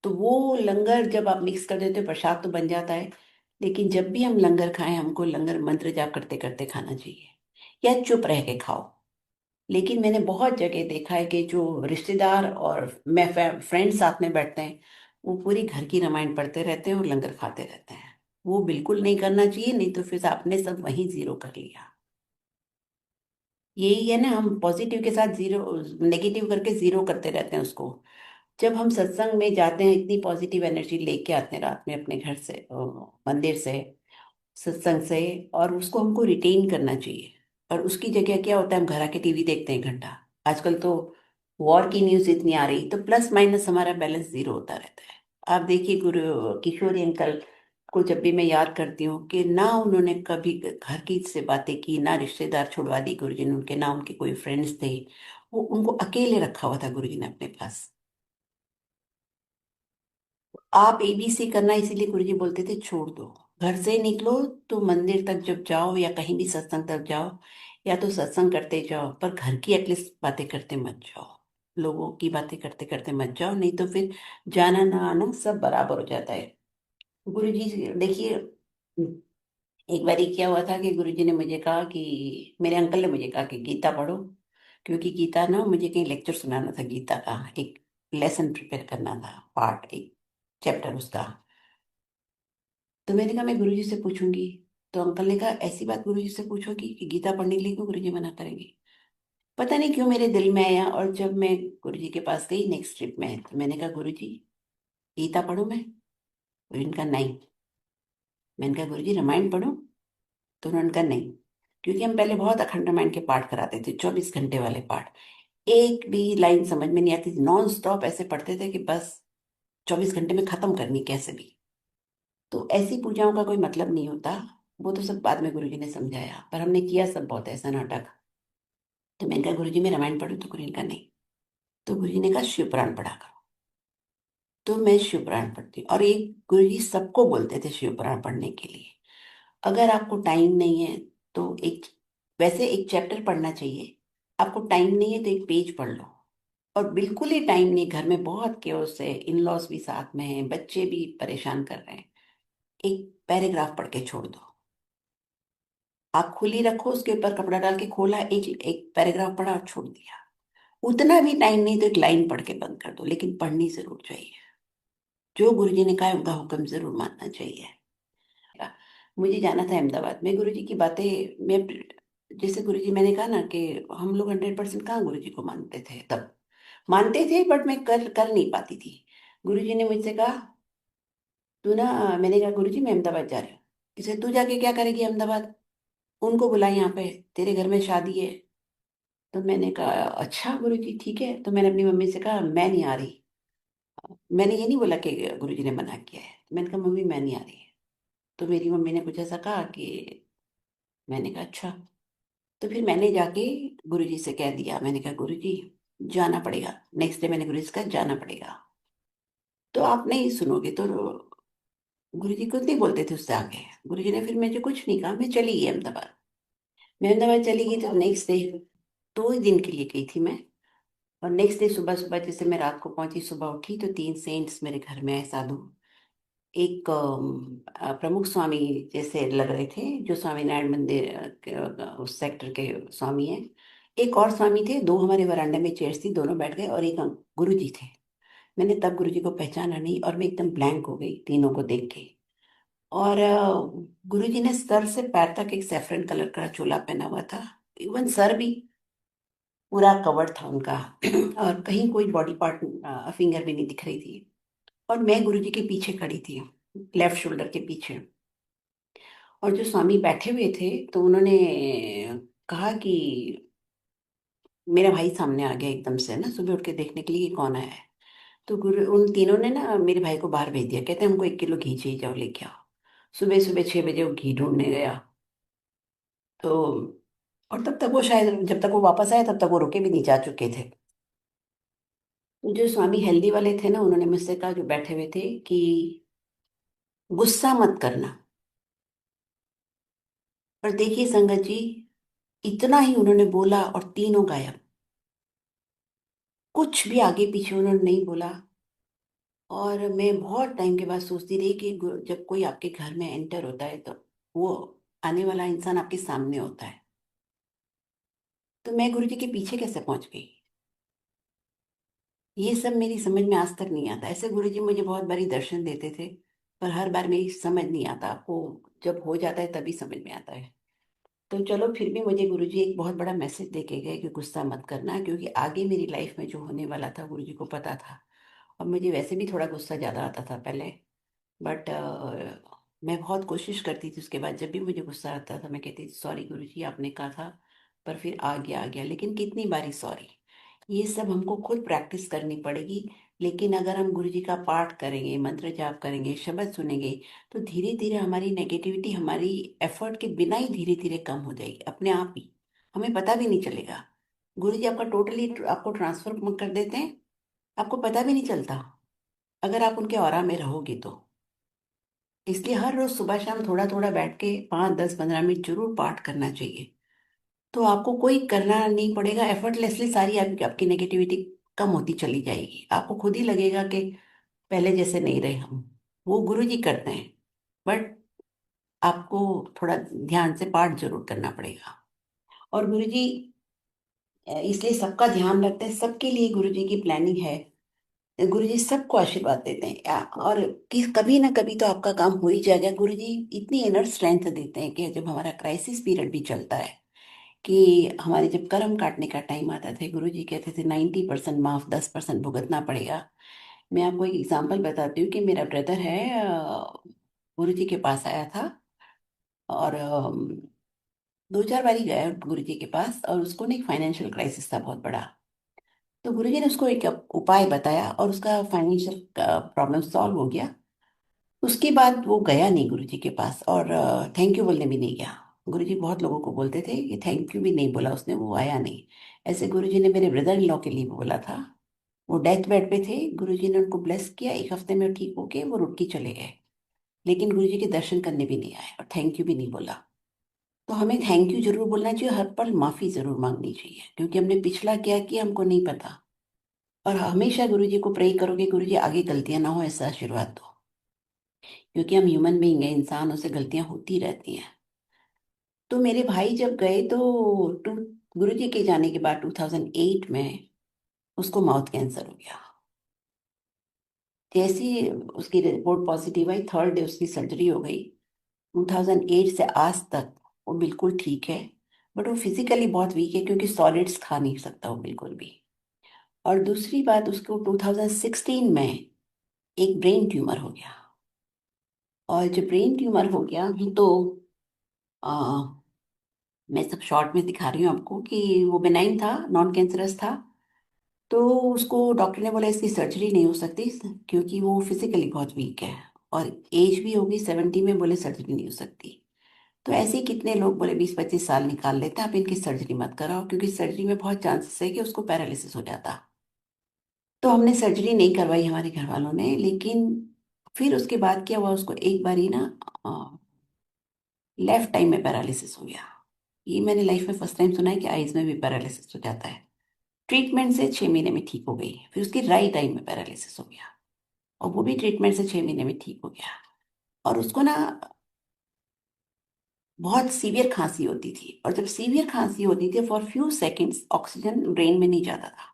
तो वो लंगर जब आप मिक्स कर देते हो, प्रसाद तो बन जाता है, लेकिन जब भी हम लंगर खाएं हमको लंगर मंत्र जाप करते करते खाना चाहिए, या चुप रह के खाओ। लेकिन मैंने बहुत जगह देखा है कि जो रिश्तेदार और मैं फ्रेंड्स साथ में बैठते हैं, वो पूरी घर की रामायण पढ़ते रहते हैं और लंगर खाते रहते हैं। वो बिल्कुल नहीं करना चाहिए, नहीं तो फिर आपने सब वहीं जीरो कर लिया। यही है ना, हम पॉजिटिव के साथ जीरो, नेगेटिव करके जीरो करते रहते हैं उसको। जब हम सत्संग में जाते हैं इतनी पॉजिटिव एनर्जी लेके आते हैं रात में अपने घर से, मंदिर से, सत्संग से, और उसको हमको रिटेन करना चाहिए। और उसकी जगह क्या होता है, हम घर आके टीवी देखते हैं घंटा। आजकल तो वॉर की न्यूज इतनी आ रही, तो प्लस माइनस हमारा बैलेंस जीरो होता रहता है। आप देखिए गुरु किशोरी अंकल को जब भी मैं याद करती हूँ कि ना उन्होंने कभी घर की से बातें की, ना रिश्तेदार छुड़वा दी गुरु जी ने उनके, ना उनके कोई फ्रेंड्स थे, वो उनको अकेले रखा हुआ था गुरु जी ने अपने पास। आप एबीसी करना इसीलिए गुरुजी बोलते थे छोड़ दो। घर से निकलो तो मंदिर तक जब जाओ या कहीं भी सत्संग तक जाओ, या तो सत्संग करते जाओ, पर घर की एटलीस्ट बातें करते मत जाओ। लोगों की बातें करते करते मत जाओ, नहीं तो फिर जाना ना आना सब बराबर हो जाता है। गुरुजी देखिए, एक बार क्या हुआ था कि गुरुजी ने मुझे कहा कि मेरे अंकल ने मुझे कहा कि गीता पढ़ो, क्योंकि गीता ना मुझे कहीं लेक्चर सुनाना था, गीता का एक लेसन प्रिपेयर करना था, पार्ट एक चैप्टर उसका। तो मैंने कहा मैं गुरुजी से पूछूंगी। तो अंकल ने कहा ऐसी बात गुरुजी से पूछोगी कि गीता पढ़ने के लिए क्यों गुरुजी मना करेंगे। पता नहीं क्यों मेरे दिल में आया, और जब मैं गुरुजी के पास गई नेक्स्ट ट्रिप में, तो मैंने कहा गुरुजी गीता पढ़ूं मैं। उन्होंने कहा नहीं। मैंने कहा गुरुजी रामायण पढ़ूं। तो उन्होंने कहा नहीं, क्योंकि हम पहले बहुत अखंड रामायण के पाठ कराते थे, 24 घंटे वाले पाठ। एक भी लाइन समझ में नहीं आती थी, नॉन स्टॉप ऐसे पढ़ते थे कि बस 24 घंटे में खत्म करनी कैसे भी। तो ऐसी पूजाओं का कोई मतलब नहीं होता। वो तो सब बाद में गुरुजी ने समझाया, पर हमने किया सब बहुत ऐसा नाटक। तो मैंने कहा गुरुजी मैं रामायण पढ़ूं, तो गुरुजी ने कहा नहीं। तो गुरुजी ने कहा शिव पुराण पढ़ा करो। तो मैं शिव पुराण पढ़ती हूँ, और एक गुरुजी सबको बोलते थे शिव पुराण पढ़ने के लिए। अगर आपको टाइम नहीं है तो एक, वैसे एक चैप्टर पढ़ना चाहिए। आपको टाइम नहीं है तो एक पेज पढ़ लो। और बिल्कुल ही टाइम नहीं, घर में बहुत केओस है, इन लॉज भी साथ में हैं, बच्चे भी परेशान कर रहे हैं, एक पैराग्राफ पढ़ के छोड़ दो। आप खुली रखो, उसके ऊपर कपड़ा डाल के खोला, एक एक पैराग्राफ पढ़ा और छोड़ दिया। उतना भी टाइम नहीं तो एक लाइन पढ़ के बंद कर दो, लेकिन पढ़नी जरूर चाहिए। जो गुरुजी ने कहा है उनका हुक्म जरूर मानना चाहिए। मुझे जाना था अहमदाबाद में, गुरुजी की बातें मैं, जैसे गुरुजी, मैंने कहा ना कि हम लोग 100% कहाँ गुरुजी को मानते थे तब, मानते थे बट मैं कर कर नहीं पाती थी। गुरुजी ने मुझसे कहा तू ना, मैंने कहा गुरुजी मैं अहमदाबाद जा रही हूँ। इसे तू जाके क्या करेगी अहमदाबाद, उनको बुला यहाँ पे, तेरे घर में शादी है। तो मैंने कहा अच्छा गुरुजी ठीक है। तो मैंने अपनी मम्मी से कहा मैं नहीं आ रही। मैंने ये नहीं बोला कि गुरुजी ने मना किया है, मैंने कहा मम्मी मैं नहीं आ रही। तो मेरी मम्मी ने कुछ ऐसा कहा कि, मैंने कहा अच्छा। तो फिर मैंने जाके गुरुजी से कह दिया, मैंने कहा गुरुजी जाना पड़ेगा। नेक्स्ट डे मैंने गुरुजी से कहा जाना पड़ेगा। तो आप नहीं सुनोगे तो, गुरुजी कुछ नहीं बोलते थे उससे आगे। गुरुजी ने फिर मुझे कुछ नहीं कहा, मैं चली गई अहमदाबाद। मैं अहमदाबाद चली गई तो नेक्स्ट डे, 2 ही दिन के लिए गई थी मैं। और नेक्स्ट डे सुबह सुबह जैसे मैं रात को पहुंची, सुबह उठी तो 3 सेंट्स मेरे घर में आए, साधु। एक प्रमुख स्वामी जैसे लग रहे थे, जो स्वामीनारायण मंदिर उस सेक्टर के स्वामी हैं। एक और स्वामी थे, दो हमारे वरांडे में चेयर्स थी, दोनों बैठ गए, और एक गुरु जी थे। मैंने तब गुरु जी को पहचाना नहीं, और मैं एकदम ब्लैंक हो गई तीनों को देख के। और गुरु जी ने सर से पैर तक एक सैफरन कलर का चोला पहना हुआ था। इवन सर भी पूरा कवर था उनका और कहीं कोई बॉडी पार्ट, फिंगर भी नहीं दिख रही थी। और मैं गुरु जी के पीछे खड़ी थी, लेफ्ट शोल्डर के पीछे। और जो स्वामी बैठे हुए थे, तो उन्होंने कहा कि मेरा भाई सामने आ गया एकदम से ना, सुबह उठ के देखने के लिए कि कौन आया है। तो गुरु उन तीनों ने ना मेरे भाई को बाहर भेज दिया, कहते हमको 1 किलो घी चाहिए, जाओ लेके आओ। सुबह सुबह 6 बजे वो घी ढूंढने गया। तो और तब तक वो शायद, जब तक वो वापस आया तब तक वो रुके भी नहीं, जा चुके थे। तो जो स्वामी हेल्दी वाले थे ना, उन्होंने मुझसे कहा, जो बैठे हुए थे, कि गुस्सा मत करना। और देखिए संगत जी, इतना ही उन्होंने बोला और तीनों गायब। कुछ भी आगे पीछे उन्होंने नहीं बोला। और मैं बहुत टाइम के बाद सोचती रही कि जब कोई आपके घर में एंटर होता है, तो वो आने वाला इंसान आपके सामने होता है। तो मैं गुरु जी के पीछे कैसे पहुंच गई, ये सब मेरी समझ में आज तक नहीं आता। ऐसे गुरु जी मुझे बहुत बारी दर्शन देते थे, पर हर बार मेरी समझ नहीं आता। आपको जब हो जाता है तभी समझ में आता है। तो चलो, फिर भी मुझे गुरुजी एक बहुत बड़ा मैसेज दे के गए कि गुस्सा मत करना, क्योंकि आगे मेरी लाइफ में जो होने वाला था गुरुजी को पता था। और मुझे वैसे भी थोड़ा गुस्सा ज़्यादा आता था पहले। बट मैं बहुत कोशिश करती थी, उसके बाद जब भी मुझे गुस्सा आता था मैं कहती थी सॉरी गुरुजी, आपने कहा था। पर फिर आ गया, लेकिन कितनी बारी सॉरी। ये सब हमको खुद प्रैक्टिस करनी पड़ेगी। लेकिन अगर हम गुरु जी का पाठ करेंगे, मंत्र जाप करेंगे, शब्द सुनेंगे, तो धीरे धीरे हमारी नेगेटिविटी हमारी एफर्ट के बिना ही धीरे धीरे कम हो जाएगी अपने आप ही। हमें पता भी नहीं चलेगा। गुरु जी आपका टोटली आपको ट्रांसफर कर देते हैं, आपको पता भी नहीं चलता, अगर आप उनके ऑरा में रहोगे तो। इसलिए हर रोज सुबह शाम थोड़ा थोड़ा बैठ के 5 10 15 मिनट जरूर पाठ करना चाहिए। तो आपको कोई करना नहीं पड़ेगा, एफर्टलेसली सारी आपकी नेगेटिविटी कम होती चली जाएगी। आपको खुद ही लगेगा कि पहले जैसे नहीं रहे हम। वो गुरु जी करते हैं, बट आपको थोड़ा ध्यान से पाठ जरूर करना पड़ेगा। और गुरु जी इसलिए सबका ध्यान रखते हैं, सबके लिए गुरु जी की प्लानिंग है। गुरु जी सबको आशीर्वाद देते हैं, और कि कभी ना कभी तो आपका काम हो ही जाएगा। गुरु जी इतनी इनर स्ट्रेंथ देते हैं कि जब हमारा क्राइसिस पीरियड भी चलता है, कि हमारे जब कर्म काटने का टाइम आता था, गुरु जी कहते थे 90% माफ, 10% भुगतना पड़ेगा। मैं आपको एक एग्जांपल बताती हूँ कि मेरा ब्रदर है, गुरु जी के पास आया था। और 2 4 बारी गया गुरु जी के पास, और उसको ना एक फाइनेंशियल क्राइसिस था बहुत बड़ा। तो गुरु जी ने उसको एक उपाय बताया, और उसका फाइनेंशियल प्रॉब्लम सॉल्व हो गया। उसके बाद वो गया नहीं गुरु जी के पास, और थैंक यू बोलने भी नहीं गया। गुरु जी बहुत लोगों को बोलते थे कि थैंक यू भी नहीं बोला उसने, वो आया नहीं। ऐसे गुरु जी ने मेरे ब्रदर इन लॉ के लिए भी बोला था। वो डेथ बेड पे थे, गुरु जी ने उनको ब्लेस किया, 1 हफ्ते में ठीक होके वो रुक के चले गए। लेकिन गुरु जी के दर्शन करने भी नहीं आए, और थैंक यू भी नहीं बोला। तो हमें थैंक यू जरूर बोलना चाहिए, हर पल माफी जरूर मांगनी चाहिए, क्योंकि हमने पिछला क्या किया हमको नहीं पता। और हमेशा गुरु जी को प्रे करोगे, गुरु जी आगे गलतियां ना हो, ऐसा आशीर्वाद दो। क्योंकि हम ह्यूमन बीइंग है, इंसानों से गलतियां होती रहती हैं। तो मेरे भाई जब गए, तो टू गुरु जी के जाने के बाद 2008 में उसको माउथ कैंसर हो गया। जैसी उसकी रिपोर्ट पॉजिटिव आई, थर्ड डे उसकी सर्जरी हो गई। 2008 से आज तक वो बिल्कुल ठीक है। बट वो फिजिकली बहुत वीक है, क्योंकि सॉलिड्स खा नहीं सकता वो बिल्कुल भी। और दूसरी बात, उसको 2016 में एक ब्रेन ट्यूमर हो गया। और जब ब्रेन ट्यूमर हो गया, तो आ, मैं सब शॉर्ट में दिखा रही हूँ आपको कि वो बेनाइन था, नॉन कैंसरस था। तो उसको डॉक्टर ने बोला इसकी सर्जरी नहीं हो सकती, क्योंकि वो फिजिकली बहुत वीक है। और एज भी होगी 70 में, बोले सर्जरी नहीं हो सकती। तो ऐसे ही कितने लोग बोले 20 25 साल निकाल लेते हैं, आप इनकी सर्जरी मत कराओ, क्योंकि सर्जरी में बहुत चांसेस है कि उसको पैरालिसिस हो जाता। तो हमने सर्जरी नहीं करवाई हमारे घर वालों ने। लेकिन फिर उसके बाद क्या हुआ, उसको एक बार ही ना लेफ्ट टाइम में पैरालिसिस हो गया। ये मैंने लाइफ में फर्स्ट टाइम सुना है कि आईज में भी पैरालिसिस हो जाता है। ट्रीटमेंट से 6 महीने में ठीक हो गई, फिर उसकी राइट आई में पैरालिसिस हो गया। और वो भी ट्रीटमेंट से 6 महीने में ठीक हो गया। और उसको ना बहुत सीवियर खांसी होती थी, और जब सीवियर खांसी होती थी for few seconds oxygen brain में नहीं जाता था।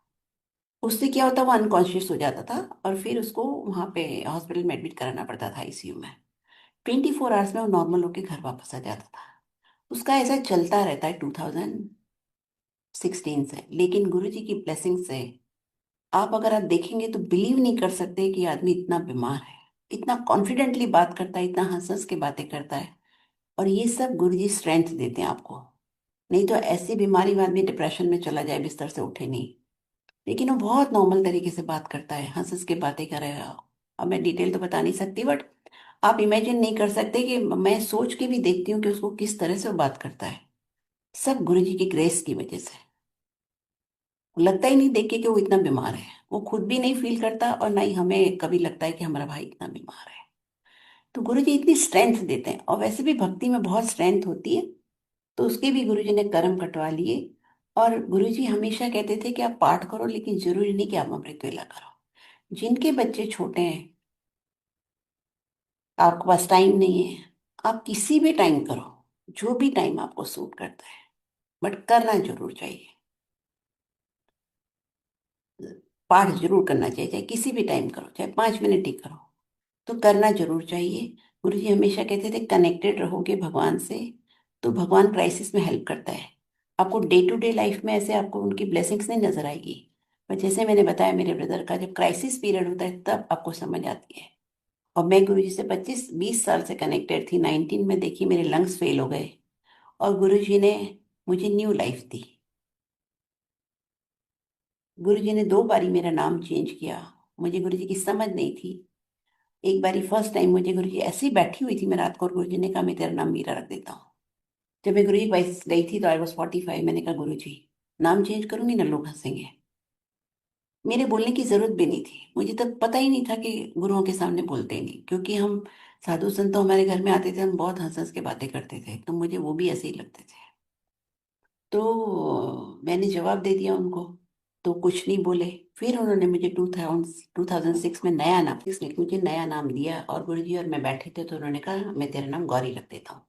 उससे क्या होता, वो अनकॉन्शियस हो जाता था, और फिर उसको वहां पे हॉस्पिटल में एडमिट कराना पड़ता था, आईसीयू में। 24 आवर्स में वो नॉर्मल होके घर वापस आ जाता था। उसका ऐसा चलता रहता है 2016 से। लेकिन गुरु जी की ब्लेसिंग से अगर आप देखेंगे तो बिलीव नहीं कर सकते कि आदमी इतना बीमार है, इतना कॉन्फिडेंटली बात करता है, इतना हंस हंस के बातें करता है। और ये सब गुरु जी स्ट्रेंथ देते हैं आपको। नहीं तो ऐसी बीमारी में आदमी डिप्रेशन में चला जाए, बिस्तर से उठे नहीं। लेकिन वो बहुत नॉर्मल तरीके से बात करता है, हंस हंस के बातें करेगा। अब मैं डिटेल तो बता नहीं सकती, बट आप इमेजिन नहीं कर सकते कि मैं सोच के भी देखती हूँ कि उसको किस तरह से वो बात करता है। सब गुरु जी की ग्रेस की वजह से। लगता ही नहीं देख के कि वो इतना बीमार है। वो खुद भी नहीं फील करता, और ना ही हमें कभी लगता है कि हमारा भाई इतना बीमार है। तो गुरु जी इतनी स्ट्रेंथ देते हैं, और वैसे भी भक्ति में बहुत स्ट्रेंथ होती है। तो उसके भी गुरु जी ने कर्म कटवा लिए। और गुरु जी हमेशा कहते थे कि आप पाठ करो, लेकिन जरूरी नहीं कि आप अमृत वेला करो। जिनके बच्चे छोटे हैं, आपके पास टाइम नहीं है, आप किसी भी टाइम करो, जो भी टाइम आपको सूट करता है। बट करना जरूर चाहिए, पाठ जरूर करना चाहिए, चाहे किसी भी टाइम करो, चाहे 5 मिनट ही करो, तो करना जरूर चाहिए। गुरु जी हमेशा कहते थे कनेक्टेड रहोगे भगवान से, तो भगवान क्राइसिस में हेल्प करता है। आपको डे टू डे लाइफ में ऐसे आपको उनकी ब्लेसिंग्स नहीं नजर आएगी, पर जैसे मैंने बताया मेरे ब्रदर का, जब क्राइसिस पीरियड होता है तब आपको समझ आती है। और मैं गुरु जी से 25-20 साल से कनेक्टेड थी। 19 में देखी मेरे लंग्स फेल हो गए, और गुरु जी ने मुझे न्यू लाइफ दी। गुरु जी ने 2 बारी मेरा नाम चेंज किया। मुझे गुरु जी की समझ नहीं थी। एक बारी फर्स्ट टाइम मुझे गुरु जी ऐसे ही बैठी हुई थी मैं रात को, और गुरु जी ने कहा मैं तेरा नाम मीरा रख देता हूँ। जब मैं गुरु जी के पास गई थी तो आई वॉज 45। मैंने कहा गुरु जी नाम चेंज करूंगी ना, लोग हंसेंगे। मेरे बोलने की जरूरत भी नहीं थी, मुझे तब पता ही नहीं था कि गुरुओं के सामने बोलते ही नहीं, क्योंकि हम साधु संत तो हमारे घर में आते थे, हम बहुत हंस हंस के बातें करते थे, तो मुझे वो भी ऐसे ही लगते थे। तो मैंने जवाब दे दिया उनको, तो कुछ नहीं बोले। फिर उन्होंने मुझे 2006 में नया नाम, इसने मुझे नया नाम दिया, और गुरु जी और मैं बैठे थे, तो उन्होंने कहा मैं तेरा नाम गौरी रख देता हूँ।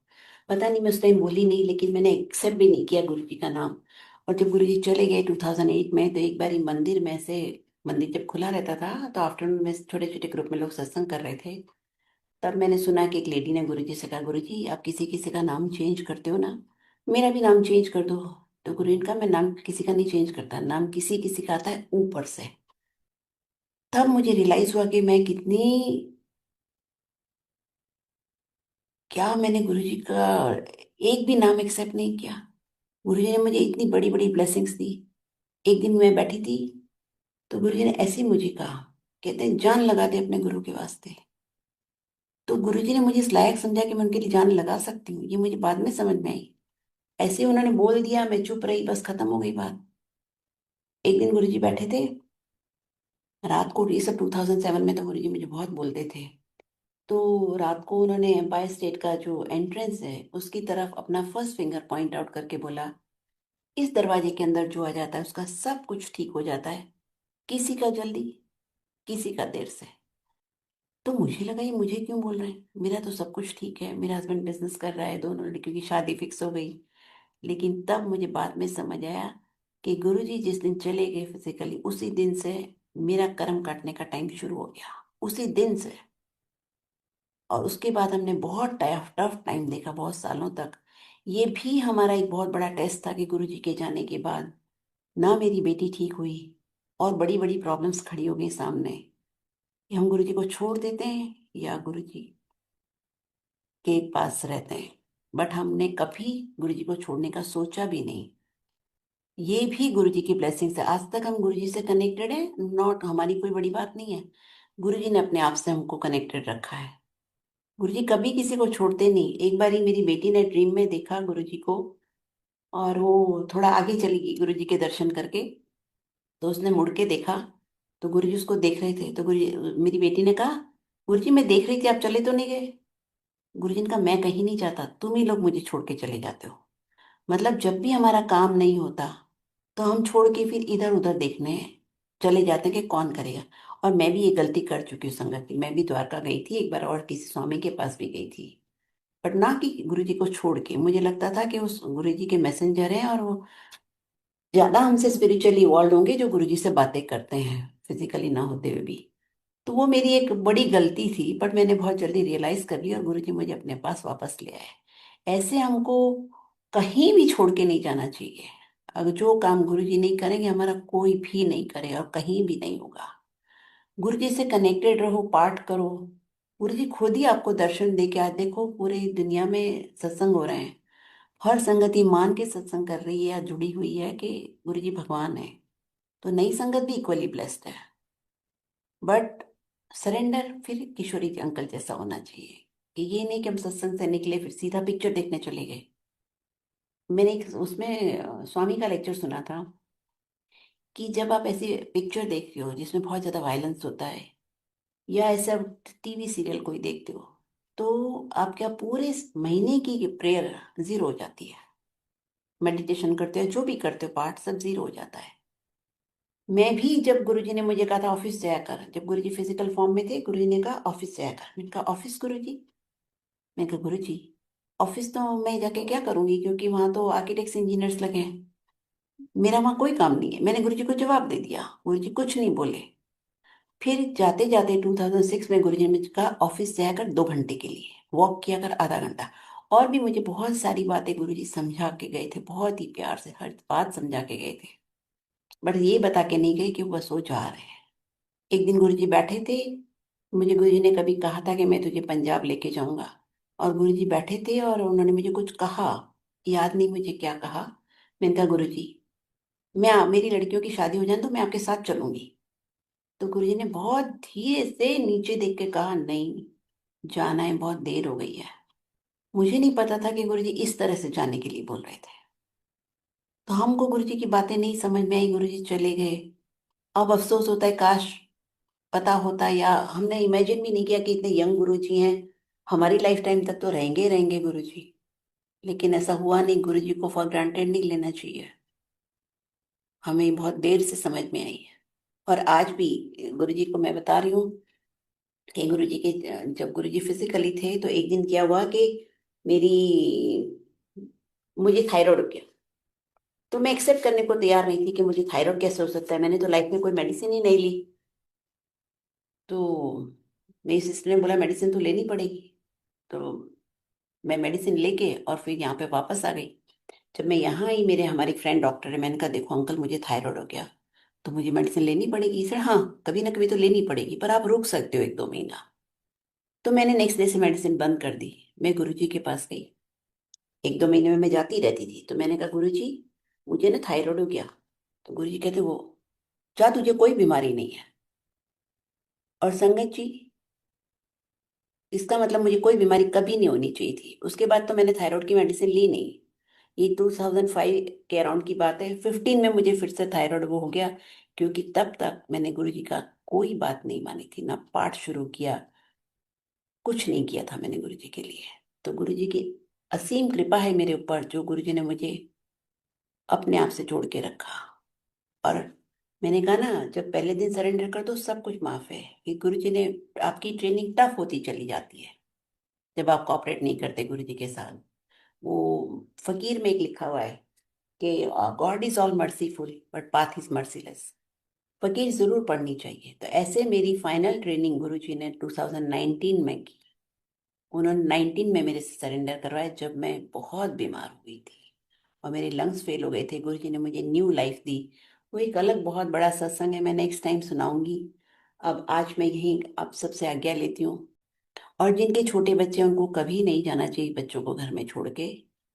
पता नहीं मैं उस टाइम बोली नहीं, लेकिन मैंने एक्सेप्ट भी नहीं किया गुरु जी का नाम। और जब गुरु जी चले गए 2008 में, तो एक बार मंदिर में से, मंदिर जब खुला रहता था तो आफ्टरनून में छोटे छोटे ग्रुप में लोग सत्संग कर रहे थे। तब मैंने सुना कि एक लेडी ने गुरु जी से कहा, गुरु जी आप किसी किसी का नाम चेंज करते हो ना, मेरा भी नाम चेंज कर दो। तो गुरु जी का, मैं नाम किसी का नहीं चेंज करता, नाम किसी किसी का आता है ऊपर से। तब मुझे रियलाइज हुआ कि मैं कितनी, क्या मैंने गुरु जी का एक भी नाम एक्सेप्ट नहीं किया। गुरु जी ने मुझे इतनी बड़ी बड़ी ब्लेसिंग्स दी। एक दिन मैं बैठी थी, तो गुरु जी ने ऐसे ही मुझे कहा, कहते हैं जान लगा दे अपने गुरु के वास्ते। तो गुरु जी ने मुझे इस लायक समझा कि मैं उनके लिए जान लगा सकती हूँ, ये मुझे बाद में समझ में आई। ऐसे ही उन्होंने बोल दिया, मैं चुप रही, बस खत्म हो गई बात। एक दिन गुरुजी बैठे थे रात को, ये सब 2007 में, तो गुरुजी मुझे बहुत बोलते थे। तो रात को उन्होंने एम्पायर स्टेट का जो एंट्रेंस है उसकी तरफ अपना फर्स्ट फिंगर पॉइंट आउट करके बोला, इस दरवाजे के अंदर जो आ जाता है उसका सब कुछ ठीक हो जाता है, किसी का जल्दी, किसी का देर से। तो मुझे लगा ये मुझे क्यों बोल रहे हैं, मेरा तो सब कुछ ठीक है, मेरा हस्बैंड बिजनेस कर रहा है, दोनों लड़कियों की शादी फिक्स हो गई। लेकिन तब मुझे बाद में समझ आया कि गुरुजी जिस दिन चले गए फिजिकली, उसी दिन से मेरा कर्म काटने का टाइम शुरू हो गया, उसी दिन से। और उसके बाद हमने बहुत टफ टफ टाइम देखा, बहुत सालों तक। ये भी हमारा एक बहुत बड़ा टेस्ट था कि गुरुजी के जाने के बाद ना मेरी बेटी ठीक हुई, और बड़ी बड़ी प्रॉब्लम्स खड़ी हो गई सामने, कि हम गुरुजी को छोड़ देते हैं या गुरुजी के पास रहते हैं। बट हमने कभी गुरुजी को छोड़ने का सोचा भी नहीं। ये भी गुरु जी की ब्लेसिंग से आज तक हम गुरु जी से कनेक्टेड हैं, नॉट हमारी कोई बड़ी बात नहीं है। गुरु जी ने अपने आप से हमको कनेक्टेड रखा है। गुरु जी कभी किसी को छोड़ते नहीं। एक बार ही मेरी बेटी ने ड्रीम में देखा गुरु जी को, और वो थोड़ा आगे चली गई गुरु जी के दर्शन करके, तो उसने मुड़ के देखा, तो गुरु जी उसको देख रहे थे। तो मेरी बेटी ने कहा, गुरु जी मैं देख रही थी, आप चले तो नहीं गए। गुरु जी ने कहा, मैं कहीं नहीं जाता, तुम ही लोग मुझे छोड़ के चले जाते हो। मतलब जब भी हमारा काम नहीं होता, तो हम छोड़ के फिर इधर उधर देखने चले जाते हैं कि कौन करेगा। और मैं भी ये गलती कर चुकी हूँ संगत की। मैं भी द्वारका गई थी एक बार और किसी स्वामी के पास भी गई थी, बट ना कि गुरु जी को छोड़ के। मुझे लगता था कि उस गुरु जी के मैसेंजर हैं और वो ज्यादा हमसे स्पिरिचुअली इवॉल्व होंगे जो गुरु जी से बातें करते हैं फिजिकली ना होते हुए भी। तो वो मेरी एक बड़ी गलती थी, बट मैंने बहुत जल्दी रियलाइज कर लिया और गुरु जी मुझे अपने पास वापस ले आए। ऐसे हमको कहीं भी छोड़ के नहीं जाना चाहिए। अगर जो काम गुरु जी नहीं करेंगे हमारा कोई भी नहीं करेगा और कहीं भी नहीं होगा। गुरु जी से कनेक्टेड रहो, पाठ करो। गुरु जी खुद ही आपको दर्शन दे के आज देखो पूरे दुनिया में सत्संग हो रहे हैं। हर संगति मान के सत्संग कर रही है या जुड़ी हुई है कि गुरु जी भगवान है। तो नई संगत भी इक्वली ब्लेस्ड है। बट सरेंडर फिर किशोरी जी अंकल जैसा होना चाहिए कि ये नहीं कि हम सत्संग से निकले फिर सीधा पिक्चर देखने चले गए। मैंने एक उसमें स्वामी का लेक्चर सुना था कि जब आप ऐसी पिक्चर देखते हो जिसमें बहुत ज्यादा वायलेंस होता है या ऐसा टीवी सीरियल कोई देखते हो, तो आपका पूरे महीने की प्रेयर जीरो हो जाती है। मेडिटेशन करते हो जो भी करते हो पाठ सब जीरो हो जाता है। मैं भी जब गुरुजी ने मुझे कहा था ऑफिस जाया कर, जब गुरुजी फिजिकल फॉर्म में थे गुरुजी ने कहा ऑफिस जाया कर। मैंने कहा ऑफिस गुरुजी? मैं कहा गुरुजी ऑफिस तो मैं जाके क्या करूंगी क्योंकि वहां तो आर्किटेक्ट्स इंजीनियर्स लगे हैं, मेरा वहां कोई काम नहीं है। मैंने गुरुजी को जवाब दे दिया, गुरुजी कुछ नहीं बोले। फिर जाते जाते 2006 में गुरुजी ने मुझे कहा ऑफिस जाया कर 2 घंटे के लिए, वॉक किया कर आधा घंटा। और भी मुझे बहुत सारी बातें गुरुजी समझा के गए थे, बहुत ही प्यार से हर बात समझा के गए थे। बट ये बता के नहीं गए कि वो बस वो जा रहे हैं। एक दिन गुरुजी बैठे थे, मुझे गुरुजी ने कभी कहा था कि मैं तुझे पंजाब लेके जाऊंगा। और गुरुजी बैठे थे और उन्होंने मुझे कुछ कहा, याद नहीं मुझे क्या कहा। मैंने कहा गुरुजी मेरी लड़कियों की शादी हो जाए तो मैं आपके साथ चलूंगी। तो गुरुजी ने बहुत धीरे से नीचे देख के कहा नहीं, जाना है, बहुत देर हो गई है। मुझे नहीं पता था कि गुरुजी इस तरह से जाने के लिए बोल रहे थे। तो हमको गुरुजी की बातें नहीं समझ में आई, गुरुजी चले गए। अब अफसोस होता है काश पता होता, या हमने इमेजिन भी नहीं किया कि इतने यंग गुरुजी हैं, हमारी लाइफ टाइम तक तो रहेंगे ही रहेंगे गुरुजी। लेकिन ऐसा हुआ नहीं, गुरुजी को फॉर ग्रांटेड नहीं लेना चाहिए। हमें बहुत देर से समझ में आई है। और आज भी गुरुजी को मैं बता रही हूँ कि गुरुजी के जब गुरुजी फिजिकली थे तो एक दिन क्या हुआ कि मेरी मुझे थायराइड हो गया। तो मैं एक्सेप्ट करने को तैयार नहीं थी कि मुझे थायराइड कैसे हो सकता है, मैंने तो लाइफ में कोई मेडिसिन ही नहीं ली। तो मेरी सिस्टर ने बोला मेडिसिन तो लेनी पड़ेगी। तो मैं मेडिसिन लेके और फिर यहाँ पे वापस आ गई। जब मैं यहाँ आई, मेरे हमारी फ्रेंड डॉक्टर है, मैंने कहा देखो अंकल मुझे थायराइड हो गया तो मुझे मेडिसिन लेनी पड़ेगी सर। हाँ कभी ना कभी तो लेनी पड़ेगी पर आप रुक सकते हो 1-2 महीना। तो मैंने नेक्स्ट डे से मेडिसिन बंद कर दी। मैं गुरुजी के पास गई, 1-2 महीने में मैं जाती रहती थी। तो मैंने कहा गुरुजी मुझे ना थायराइड हो गया। तो गुरुजी कहते वो जा तुझे कोई बीमारी नहीं है। और संगत जी इसका मतलब मुझे कोई बीमारी कभी नहीं होनी चाहिए थी। उसके बाद तो मैंने थायराइड की मेडिसिन ली नहीं। ये 2005 के अराउंड की बात है, 15 में मुझे फिर से थायराइड वो हो गया। क्योंकि तब तक मैंने गुरुजी का कोई बात नहीं मानी थी, ना पाठ शुरू किया, कुछ नहीं किया था मैंने गुरुजी के लिए। तो गुरुजी की असीम कृपा है मेरे ऊपर जो गुरुजी ने मुझे अपने आप से जोड़ के रखा। और मैंने कहा ना जब पहले दिन सरेंडर कर दो सब कुछ माफ है। कि गुरुजी ने आपकी ट्रेनिंग टफ होती चली जाती है जब आप कोऑपरेट नहीं करते गुरुजी के साथ। वो फकीर में एक लिखा हुआ है कि God is all merciful but path is merciless. फकीर जरूर पढ़नी चाहिए। तो ऐसे मेरी फाइनल ट्रेनिंग गुरुजी ने 2019 में की। उन्होंने 19 में मेरे से सरेंडर करवाया जब मैं बहुत बीमार हो गई थी और मेरे लंग्स फेल हो गए थे। गुरुजी ने मुझे न्यू लाइफ दी। वो एक अलग बहुत बड़ा सत्संग है, मैं नेक्स्ट टाइम सुनाऊंगी। अब आज मैं यहीं आप सबसे आज्ञा लेती हूँ। और जिनके छोटे बच्चे हैं, उनको कभी नहीं जाना चाहिए बच्चों को घर में छोड़ के,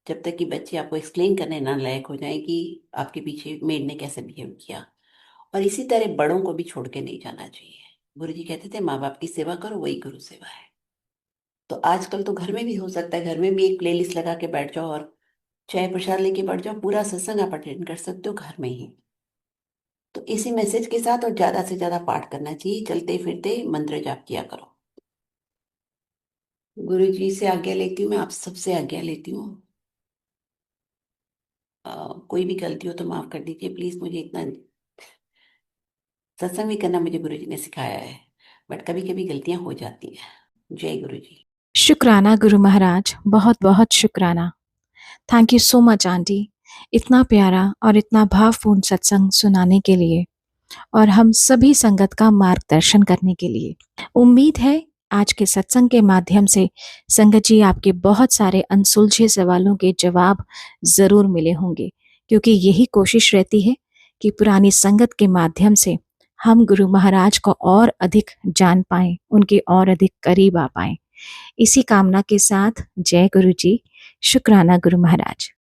जब तक कि बच्चे आपको एक्सप्लेन करने ना लायक हो जाए कि आपके पीछे मेड ने कैसे बिहेव किया। और इसी तरह बड़ों को भी छोड़ के नहीं जाना चाहिए। गुरु जी कहते थे माँ बाप की सेवा करो, वही गुरु सेवा है। तो आजकल तो घर में भी हो सकता है, घर में भी एक प्लेलिस्ट लगा के बैठ जाओ और चाय प्रसाद लेके बैठ जाओ, पूरा सत्संग आप अटेंड कर सकते हो घर में ही। तो इसी मैसेज के साथ और ज्यादा से ज्यादा पाठ करना चाहिए, चलते फिरते मंत्र जाप किया करो। गुरु जी से आज्ञा लेती हूँ, मैं आप सबसे आज्ञा लेती हूँ। कोई भी गलती हो तो माफ कर दीजिए प्लीज, मुझे इतना सत्संग भी करना मुझे गुरुजी ने सिखाया है, बट कभी कभी गलतियां हो जाती हैं। जय गुरुजी। शुक्राना गुरु महाराज, बहुत बहुत शुक्राना। Thank you so much aunty, इतना प्यारा और इतना भावपूर्ण सत्संग सुनाने के लिए और हम सभी संगत का मार्गदर्शन करने के लिए। उम्मीद है आज के सत्संग के माध्यम से संगत जी आपके बहुत सारे अनसुलझे सवालों के जवाब जरूर मिले होंगे, क्योंकि यही कोशिश रहती है कि पुरानी संगत के माध्यम से हम गुरु महाराज को और अधिक जान पाएं, उनके और अधिक करीब आ पाएं। इसी कामना के साथ जय गुरु जी। शुक्राना गुरु महाराज।